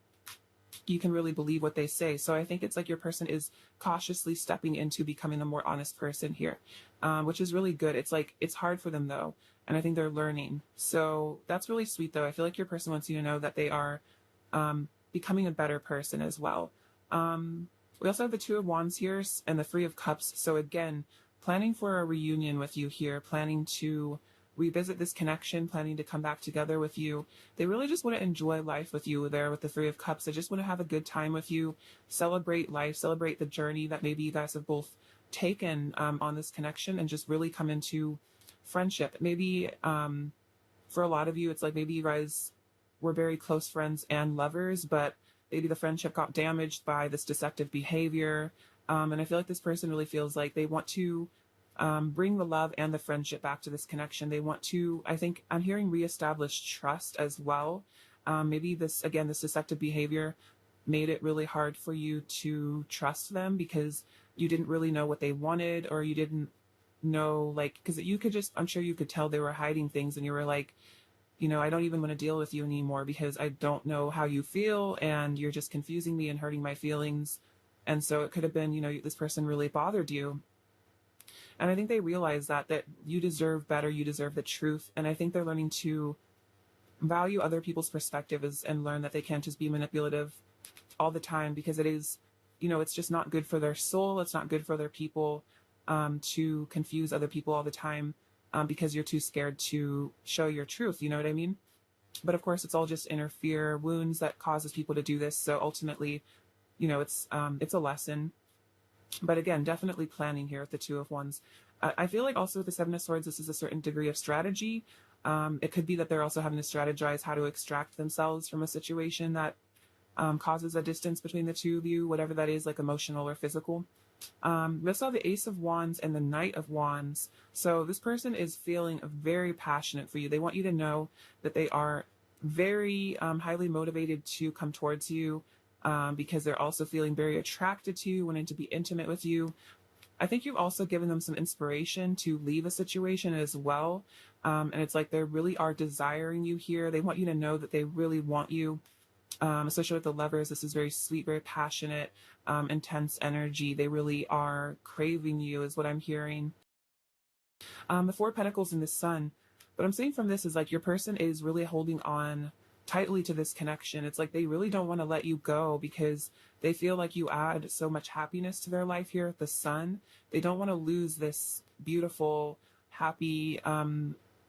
you can really believe what they say. So I think it's like your person is cautiously stepping into becoming a more honest person here, which is really good. It's like it's hard for them though, and I think they're learning. So that's really sweet though. I feel like your person wants you to know that they are becoming a better person as well. We also have the Two of Wands here and the Three of Cups. So again, planning for a reunion with you here, planning to revisit this connection, planning to come back together with you. They really just want to enjoy life with you there with the Three of Cups. They just want to have a good time with you, celebrate life, celebrate the journey that maybe you guys have both taken on this connection, and just really come into friendship. Maybe for a lot of you, it's like maybe you guys were very close friends and lovers, but maybe the friendship got damaged by this deceptive behavior. And I feel like this person really feels like they want to bring the love and the friendship back to this connection. They want to, I think I'm hearing, reestablish trust as well. Maybe this, again, this deceptive behavior made it really hard for you to trust them because you didn't really know what they wanted, or you didn't know, like, because you could just, I'm sure you could tell they were hiding things, and you were like, I don't even want to deal with you anymore because I don't know how you feel and you're just confusing me and hurting my feelings. And so it could have been, this person really bothered you. And I think they realize that you deserve better, you deserve the truth. And I think they're learning to value other people's perspectives and learn that they can't just be manipulative all the time, because it is, it's just not good for their soul. It's not good for their people to confuse other people all the time because you're too scared to show your truth. You know what I mean? But of course, it's all just inner fear wounds that causes people to do this. So ultimately, it's a lesson. But again, definitely planning here with the Two of Wands. I feel like also with the Seven of Swords, this is a certain degree of strategy. It could be that they're also having to strategize how to extract themselves from a situation that causes a distance between the two of you, whatever that is, like emotional or physical. We also have the Ace of Wands and the Knight of Wands. So this person is feeling very passionate for you. They want you to know that they are very highly motivated to come towards you, because they're also feeling very attracted to you, wanting to be intimate with you. I think you've also given them some inspiration to leave a situation as well. And it's like they really are desiring you here. They want you to know that they really want you. Especially with the Lovers, this is very sweet, very passionate, intense energy. They really are craving you, is what I'm hearing. The Four of Pentacles and the Sun. What I'm seeing from this is like your person is really holding on tightly to this connection. It's like they really don't want to let you go because they feel like you add so much happiness to their life here with the Sun. They don't want to lose this beautiful, happy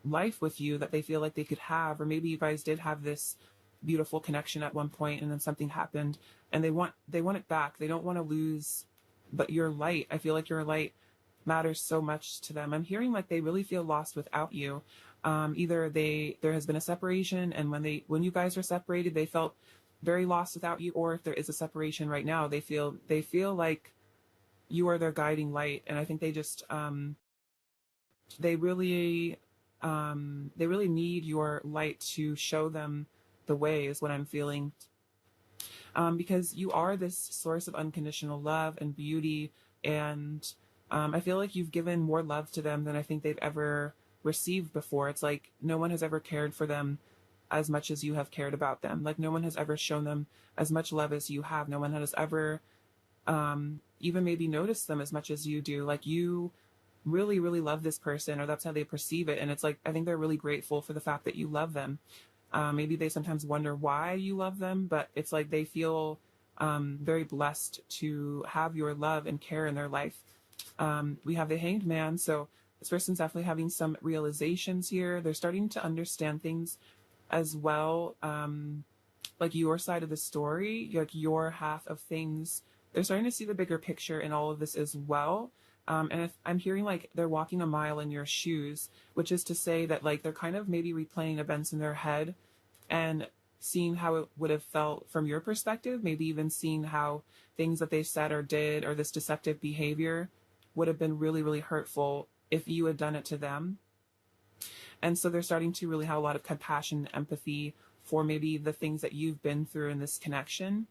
life with you that they feel like they could have. Or maybe you guys did have this beautiful connection at one point and then something happened, and they want it back. They don't want to lose, but your light, I feel like your light matters so much to them. I'm hearing like they really feel lost without you. Either there has been a separation, and when you guys are separated, they felt very lost without you, or if there is a separation right now, they feel like you are their guiding light. And I think they just they really need your light to show them the way, is what I'm feeling. Because you are this source of unconditional love and beauty, and I feel like you've given more love to them than I think they've ever received before. It's like no one has ever cared for them as much as you have cared about them. Like no one has ever shown them as much love as you have. No one has ever even maybe noticed them as much as you do. Like you really, really love this person, or that's how they perceive it. And it's like, I think they're really grateful for the fact that you love them. Maybe they sometimes wonder why you love them, but it's like they feel very blessed to have your love and care in their life. We have the Hanged Man, so this person's definitely having some realizations here. They're starting to understand things as well, like your side of the story, like your half of things they're starting to see the bigger picture in all of this as well. And if I'm hearing like they're walking a mile in your shoes, which is to say that like they're kind of maybe replaying events in their head and seeing how it would have felt from your perspective, maybe even seeing how things that they said or did or this deceptive behavior would have been really, really hurtful if you had done it to them. And so they're starting to really have a lot of compassion, empathy for maybe the things that you've been through in this connection.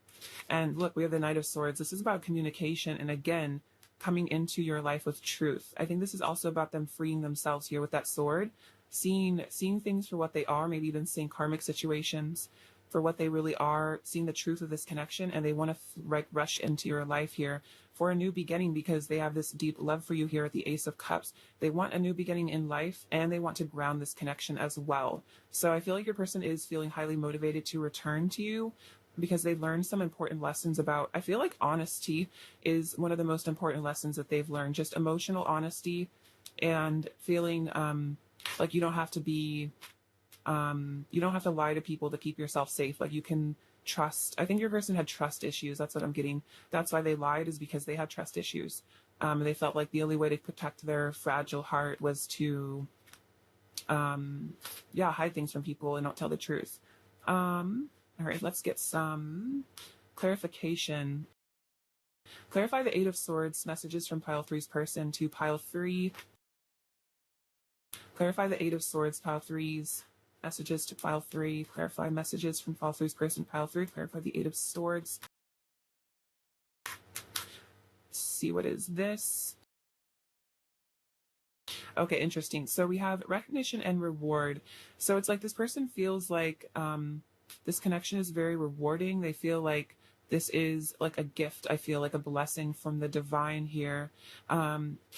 And look, we have the Knight of Swords. This is about communication. And again, coming into your life with truth. I think this is also about them freeing themselves here with that sword, seeing things for what they are, maybe even seeing karmic situations for what they really are, seeing the truth of this connection, and they want to rush into your life here for a new beginning because they have this deep love for you here at the Ace of Cups. They want a new beginning in life, and they want to ground this connection as well. So I feel like your person is feeling highly motivated to return to you because they've learned some important lessons about, I feel like honesty is one of the most important lessons that they've learned, just emotional honesty and feeling like you don't have to be you don't have to lie to people to keep yourself safe. Like you can trust. I think your person had trust issues. That's what I'm getting. That's why they lied, is because they had trust issues. They felt like the only way to protect their fragile heart was to, hide things from people and not tell the truth. All right, let's get some clarification. Clarify the Eight of Swords messages from pile 3's person to pile 3. Clarify the Eight of Swords, pile 3's messages to pile 3. Clarify messages from pile 3's person, pile 3. Clarify the Eight of Swords. Let's see, what is this? Okay, interesting. So we have recognition and reward. So it's like this person feels like this connection is very rewarding. They feel like this is like a gift. I feel like a blessing from the divine here.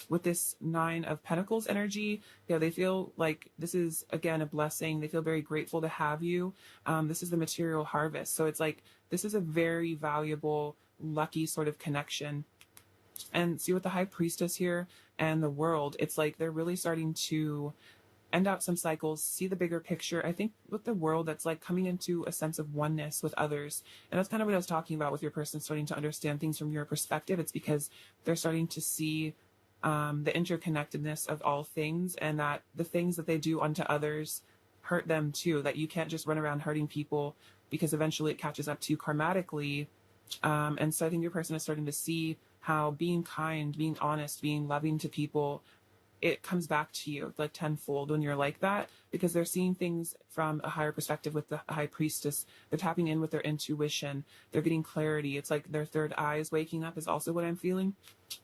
With this Nine of Pentacles energy, they feel like this is, again, a blessing. They feel very grateful to have you. This is the material harvest. So it's like, this is a very valuable, lucky sort of connection. And see, with the High Priestess here and the World, it's like they're really starting to end out some cycles, see the bigger picture. I think with the World, that's like coming into a sense of oneness with others. And that's kind of what I was talking about with your person starting to understand things from your perspective. It's because they're starting to see the interconnectedness of all things, and that the things that they do unto others hurt them too. That you can't just run around hurting people, because eventually it catches up to you karmatically. And so I think your person is starting to see how being kind, being honest, being loving to people, it comes back to you like tenfold when you're like that, because they're seeing things from a higher perspective with the High Priestess. They're tapping in with their intuition. They're getting clarity. It's like their third eye is waking up is also what I'm feeling.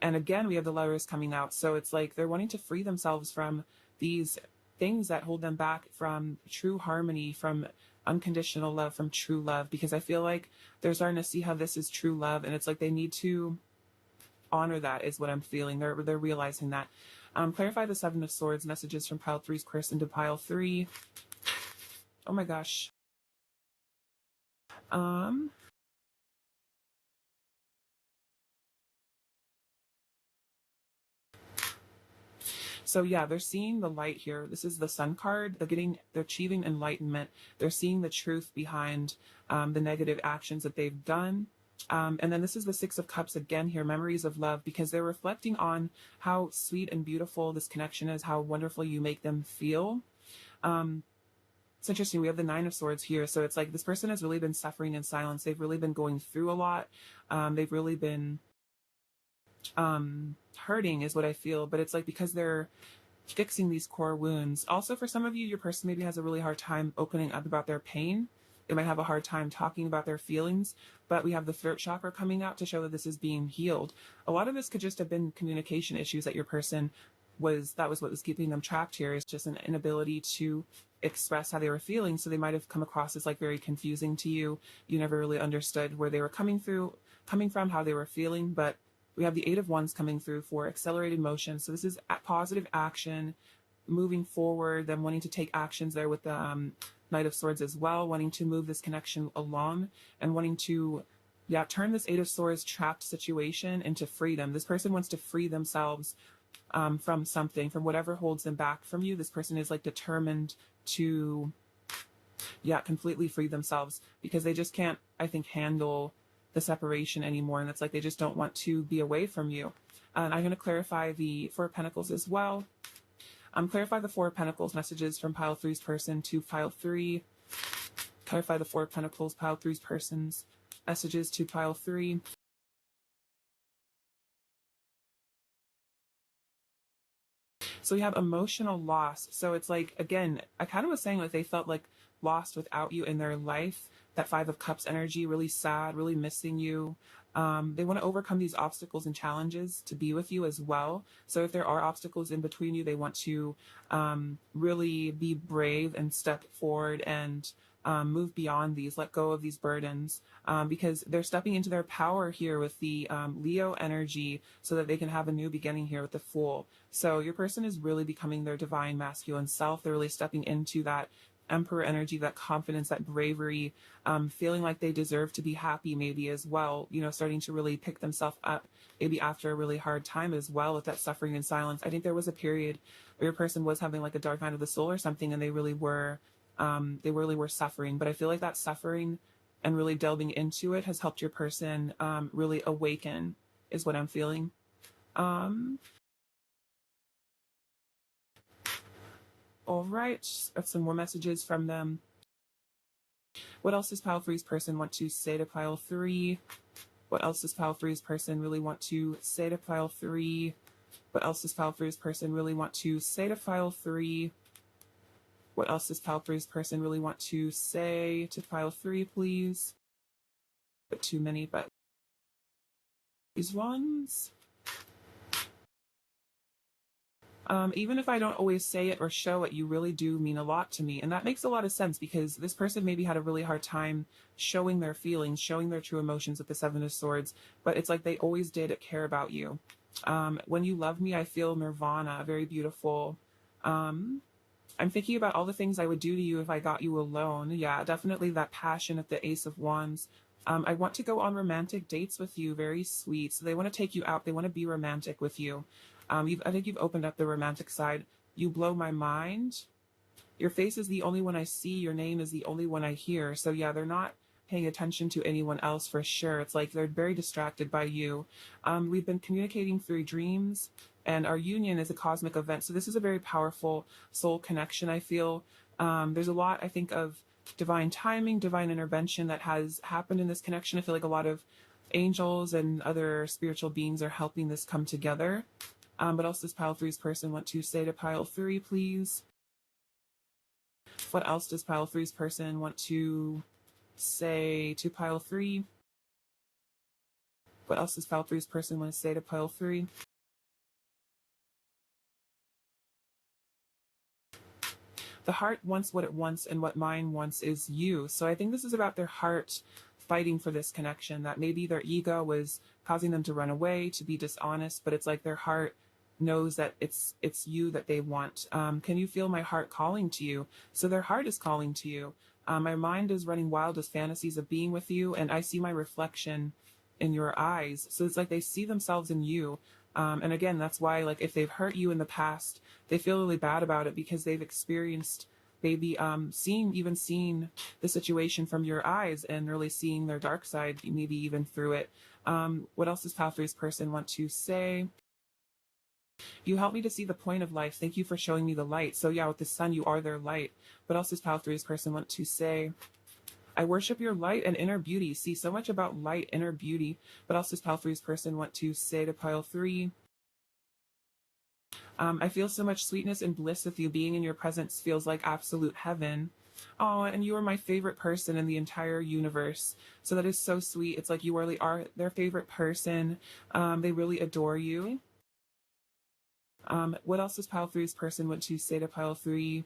And again, we have the Lovers coming out. So it's like they're wanting to free themselves from these things that hold them back from true harmony, from unconditional love, from true love, because I feel like they're starting to see how this is true love. And it's like they need to honor that, is what I'm feeling. They're realizing that. Clarify the Seven of Swords messages from pile 3's person to pile 3. Oh my gosh. So yeah, they're seeing the light here. This is the Sun card. They're achieving enlightenment. They're seeing the truth behind the negative actions that they've done. And then this is the Six of Cups again here, memories of love, because they're reflecting on how sweet and beautiful this connection is, how wonderful you make them feel. It's interesting. We have the Nine of Swords here. So it's like this person has really been suffering in silence. They've really been going through a lot. They've really been hurting is what I feel. But it's like because they're fixing these core wounds. Also, for some of you, your person maybe has a really hard time opening up about their pain. They might have a hard time talking about their feelings, but we have the throat chakra coming out to show that this is being healed. A lot of this could just have been communication issues that your person that was what was keeping them trapped here. It's just an inability to express how they were feeling. So they might have come across as like very confusing to you. You never really understood where they were coming from, how they were feeling. But we have the Eight of Wands coming through for accelerated motion. So this is positive action, moving forward, them wanting to take actions there with the Knight of Swords as well, wanting to move this connection along and wanting to, turn this Eight of Swords trapped situation into freedom. This person wants to free themselves from something, from whatever holds them back from you. This person is like determined to, completely free themselves, because they just can't, I think, handle the separation anymore, and it's like they just don't want to be away from you. And I'm going to clarify the Four of Pentacles as well. Clarify the Four of Pentacles messages from pile three's person to pile three. Clarify the Four of Pentacles, pile three's person's messages to pile three. So we have emotional loss. So it's like, again, I kind of was saying like they felt like lost without you in their life. That Five of Cups energy, really sad, really missing you. They want to overcome these obstacles and challenges to be with you as well. So if there are obstacles in between you, they want to really be brave and step forward and move beyond these, let go of these burdens, because they're stepping into their power here with the Leo energy so that they can have a new beginning here with the Fool. So your person is really becoming their divine masculine self. They're really stepping into that Emperor energy, that confidence, that bravery, feeling like they deserve to be happy maybe as well, you know, starting to really pick themselves up maybe after a really hard time as well with that suffering and silence. I think there was a period where your person was having like a dark night of the soul or something, and they really were suffering. But I feel like that suffering and really delving into it has helped your person really awaken, is what I'm feeling. All right, got some more messages from them. What else does pile three's person want to say to pile three? What else does pile three's person really want to say to pile three? What else does pile three's person really want to say to pile three? What else does pile three's person really want to say to pile three, please? But too many, but these ones. Even if I don't always say it or show it, you really do mean a lot to me. And that makes a lot of sense because this person maybe had a really hard time showing their feelings, showing their true emotions with the Seven of Swords, but it's like they always did care about you. When you love me, I feel nirvana, very beautiful. I'm thinking about all the things I would do to you if I got you alone. Yeah, definitely that passion at the Ace of Wands. I want to go on romantic dates with you, very sweet. So they want to take you out. They want to be romantic with you. I think you've opened up the romantic side. You blow my mind. Your face is the only one I see. Your name is the only one I hear. So yeah, they're not paying attention to anyone else for sure. It's like they're very distracted by you. We've been communicating through dreams, and our union is a cosmic event. So this is a very powerful soul connection, I feel. There's a lot, I think, of divine timing, divine intervention that has happened in this connection. I feel like a lot of angels and other spiritual beings are helping this come together. What else does pile three's person want to say to pile three, please? What else does pile three's person want to say to pile three? What else does pile three's person want to say to pile three? The heart wants what it wants, and what mine wants is you. So I think this is about their heart fighting for this connection, that maybe their ego was causing them to run away, to be dishonest, but it's like their heart knows that it's you that they want. Can you feel my heart calling to you? So their heart is calling to you. My mind is running wild as fantasies of being with you, and I see my reflection in your eyes. So it's like they see themselves in you. And again, that's why, like, if they've hurt you in the past, they feel really bad about it because they've experienced maybe seen the situation from your eyes and really seeing their dark side, maybe even through it. What else does pile three's person want to say? You help me to see the point of life. Thank you for showing me the light. So yeah, with the sun, you are their light. What else does pile three's person want to say? I worship your light and inner beauty. See, so much about light, inner beauty. What else does pile three's person want to say to pile three? I feel so much sweetness and bliss with you. Being in your presence feels like absolute heaven. Oh, and you are my favorite person in the entire universe. So that is so sweet. It's like you really are their favorite person. They really adore you. What else does pile three's person want to say to pile three?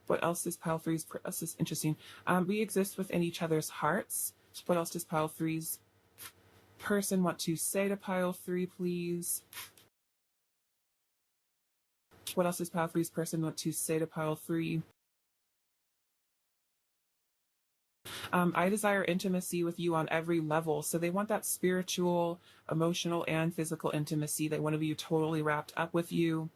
What else does pile three's, this is interesting. We exist within each other's hearts. What else does pile three's person want to say to pile three, please? What else does pile three's person want to say to pile three? I desire intimacy with you on every level. So they want that spiritual, emotional, and physical intimacy. They want to be totally wrapped up with you.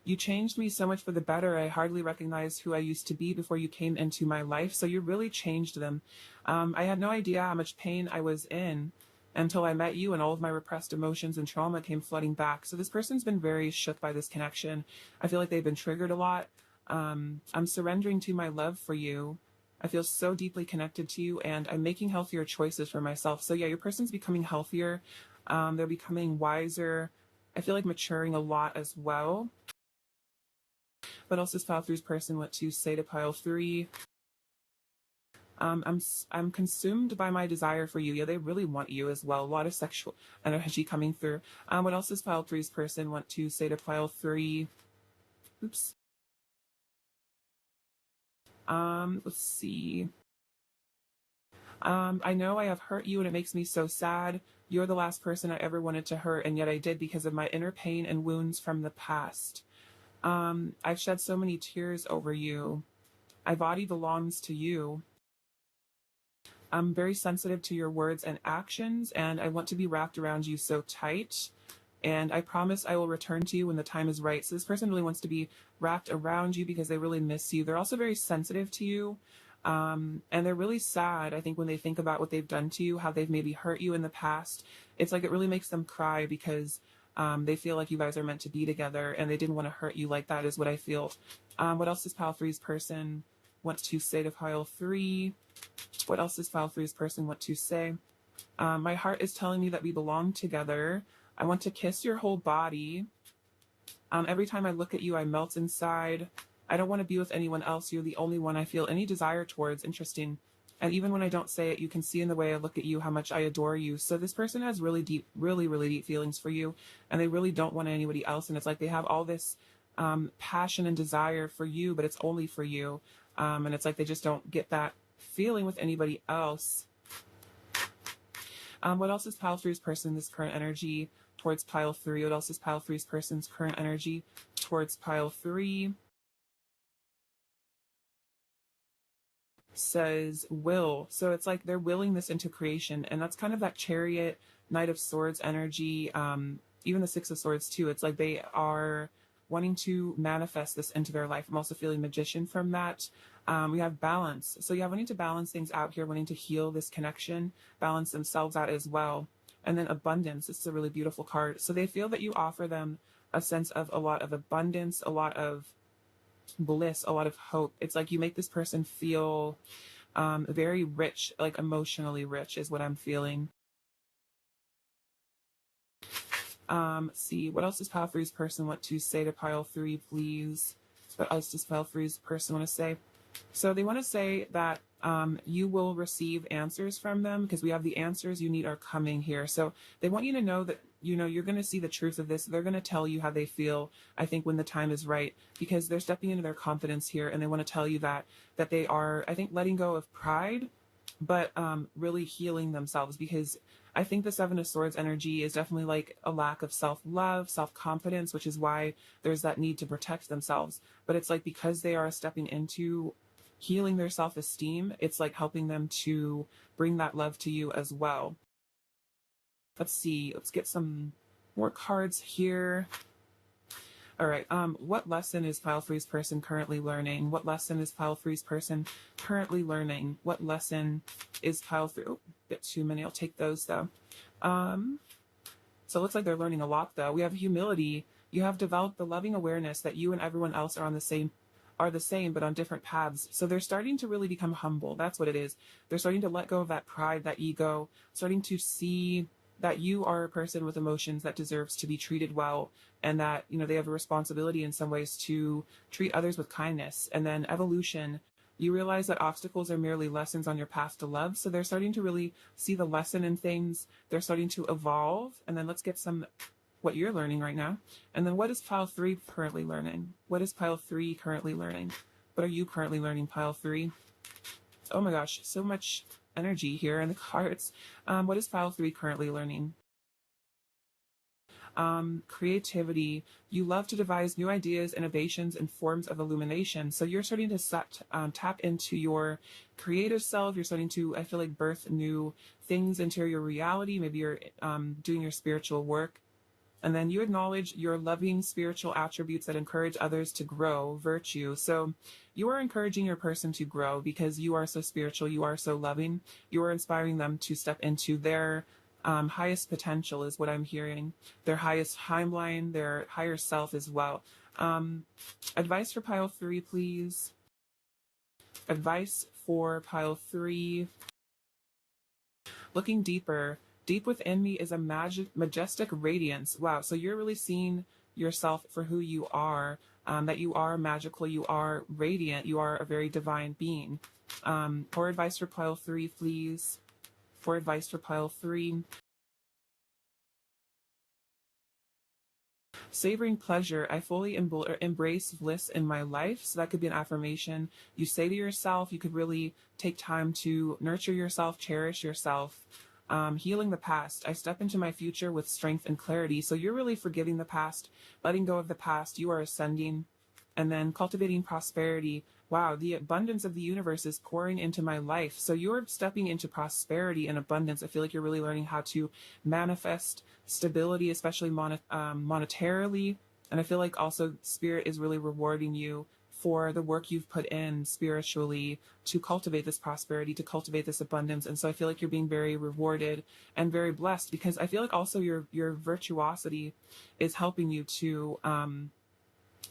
You changed me so much for the better. I hardly recognized who I used to be before you came into my life. So you really changed them. I had no idea how much pain I was in. until I met you and all of my repressed emotions and trauma came flooding back. So this person's been very shook by this connection. I feel like they've been triggered a lot. I'm surrendering to my love for you. I feel so deeply connected to you, and I'm making healthier choices for myself. So yeah, your person's becoming healthier. They're becoming wiser. I feel like maturing a lot as well. What else does pile three's person want to say to pile three? I'm consumed by my desire for you. Yeah, they really want you as well. A lot of sexual energy coming through. What else does pile three's person want to say to pile three? Oops. Let's see. I know I have hurt you and it makes me so sad. You're the last person I ever wanted to hurt, and yet I did because of my inner pain and wounds from the past. I've shed so many tears over you. My body belongs to you. I'm very sensitive to your words and actions, and I want to be wrapped around you so tight. And I promise I will return to you when the time is right. So this person really wants to be wrapped around you because they really miss you. They're also very sensitive to you. And they're really sad, I think, when they think about what they've done to you, how they've maybe hurt you in the past. It's like it really makes them cry because they feel like you guys are meant to be together and they didn't want to hurt you like that, is what I feel. What else does pile three's person want to say to pile three? What else does pile three's person want to say? My heart is telling me that we belong together. I want to kiss your whole body. Every time I look at you, I melt inside. I don't want to be with anyone else. You're the only one I feel any desire towards. Interesting. And even when I don't say it, you can see in the way I look at you how much I adore you. So this person has really deep, really deep feelings for you, and they really don't want anybody else. And it's like they have all this passion and desire for you, but it's only for you. And it's like they just don't get that feeling with anybody else. What else is pile three's person, this current energy towards pile three? What else is pile three's person's current energy towards pile three? Says will. So it's like they're willing this into creation, and that's kind of that Chariot, Knight of Swords energy. Even the Six of Swords too. It's like they are wanting to manifest this into their life. I'm also feeling Magician from that. We have balance. So yeah, wanting to balance things out here, wanting to heal this connection, balance themselves out as well. And then abundance. It's a really beautiful card. So they feel that you offer them a sense of a lot of abundance, a lot of bliss, a lot of hope. It's like you make this person feel very rich, like emotionally rich is what I'm feeling. See, what else does pile three's person want to say to pile three, please? What else does pile three's person want to say? So they want to say that you will receive answers from them because we have the answers you need are coming here. So they want you to know that, you know, you're going to see the truth of this. They're going to tell you how they feel, I think, when the time is right, because they're stepping into their confidence here, and they want to tell you that they are, I think, letting go of pride, but really healing themselves, because I think the Seven of Swords energy is definitely like a lack of self-love, self-confidence, which is why there's that need to protect themselves. But it's like because they are stepping into healing their self-esteem, it's like helping them to bring that love to you as well. Let's see, let's get some more cards here. All right, what lesson is pile three's person currently learning? What lesson is pile three's person currently learning? What lesson is pile three? Oh, a bit too many. I'll take those though. So it looks like they're learning a lot though. We have humility. You have developed the loving awareness that you and everyone else are the same, but on different paths. So they're starting to really become humble. That's what it is. They're starting to let go of that pride, that ego, starting to see that you are a person with emotions that deserves to be treated well, and that, you know, they have a responsibility in some ways to treat others with kindness. And then evolution, you realize that obstacles are merely lessons on your path to love. So they're starting to really see the lesson in things. They're starting to evolve. And then let's get some what you're learning right now. And then what is pile three currently learning? What is pile three currently learning? What are you currently learning, pile three? Oh my gosh, so much energy here in the cards. What is pile three currently learning? Creativity. You love to devise new ideas, innovations, and forms of illumination. So you're starting to tap into your creative self. You're starting to, I feel like, birth new things into your reality. Maybe you're doing your spiritual work. And then you acknowledge your loving spiritual attributes that encourage others to grow, virtue. So you are encouraging your person to grow because you are so spiritual, you are so loving. You are inspiring them to step into their highest potential is what I'm hearing. Their highest timeline, their higher self as well. Advice for pile 3, please. Advice for pile 3. Looking deeper. Deep within me is a majestic radiance. Wow. So you're really seeing yourself for who you are, that you are magical, you are radiant, you are a very divine being. For advice for pile 3, please. For advice for pile 3. Savoring pleasure, I fully embrace bliss in my life. So that could be an affirmation you say to yourself. You could really take time to nurture yourself, cherish yourself. Healing the past. I step into my future with strength and clarity. So you're really forgiving the past, letting go of the past. You are ascending. And then cultivating prosperity. Wow, the abundance of the universe is pouring into my life. So you're stepping into prosperity and abundance. I feel like you're really learning how to manifest stability, especially monetarily. And I feel like also Spirit is really rewarding you for the work you've put in spiritually to cultivate this prosperity, to cultivate this abundance. And so I feel like you're being very rewarded and very blessed, because I feel like also your virtuosity is helping you to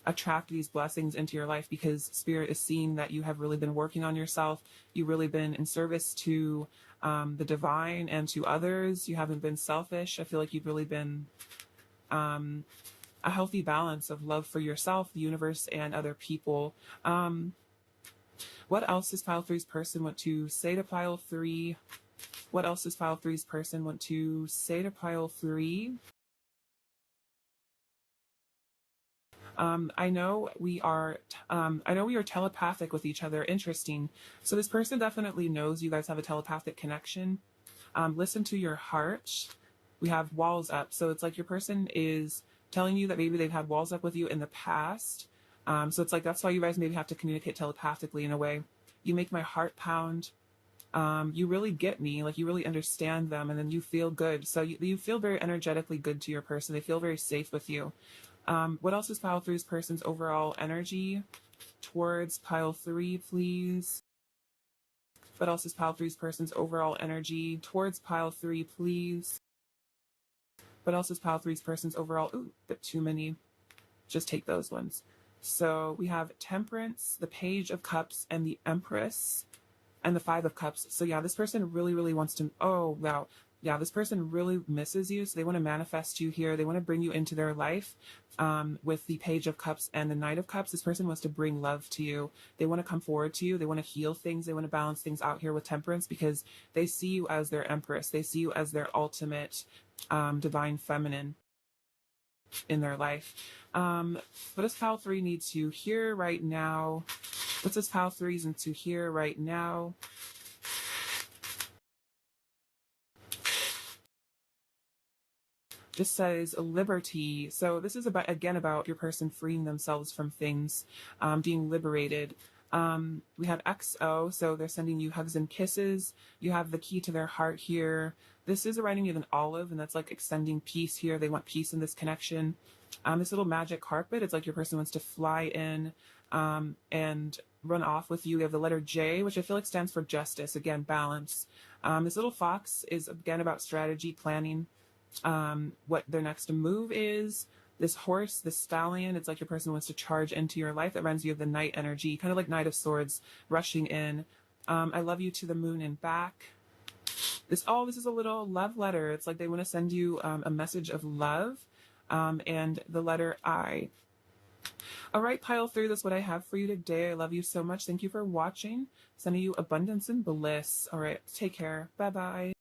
attract these blessings into your life, because Spirit is seeing that you have really been working on yourself. You've really been in service to the divine and to others. You haven't been selfish. I feel like you've really been a healthy balance of love for yourself, the universe, and other people. What else does pile 3's person want to say to pile 3? What else does pile 3's person want to say to pile 3? I know we are telepathic with each other. Interesting. So this person definitely knows you guys have a telepathic connection. Listen to your heart. We have walls up. So it's like your person is telling you that maybe they've had walls up with you in the past. So it's like, that's why you guys maybe have to communicate telepathically in a way. You make my heart pound. You really get me, like you really understand them, and then you feel good. So you feel very energetically good to your person. They feel very safe with you. What else is pile 3's person's overall energy towards pile 3, please? What else is pile 3's person's overall energy towards pile 3, please? What else is pile 3's person's overall? Ooh, a bit too many. Just take those ones. So we have Temperance, the Page of Cups, and the Empress, and the Five of Cups. So yeah, this person really, really wants to, oh, wow. Yeah, this person really misses you. So they want to manifest you here. They want to bring you into their life with the Page of Cups and the Knight of Cups. This person wants to bring love to you. They want to come forward to you. They want to heal things. They want to balance things out here with Temperance, because they see you as their Empress. They see you as their ultimate divine feminine in their life. What does pile 3 need to hear right now? What does pile 3 need to hear right now? Just says liberty. So this is about, again, about your person freeing themselves from things, being liberated. We have XO, so they're sending you hugs and kisses. You have the key to their heart here. This is reminding me of an olive, and that's like extending peace here. They want peace in this connection. This little magic carpet, it's like your person wants to fly in and run off with you. We have the letter J, which I feel like stands for justice. Again, balance. This little fox is, again, about strategy, planning. What their next move is. This horse, this stallion, it's like your person wants to charge into your life. That reminds you of the Knight energy, kind of like Knight of Swords rushing in. I love you to the moon and back. This is a little love letter. It's like they want to send you a message of love, and the letter I. All right, pile 3, that's what I have for you today. I love you so much. Thank you for watching. Sending you abundance and bliss. All right, take care. Bye-bye.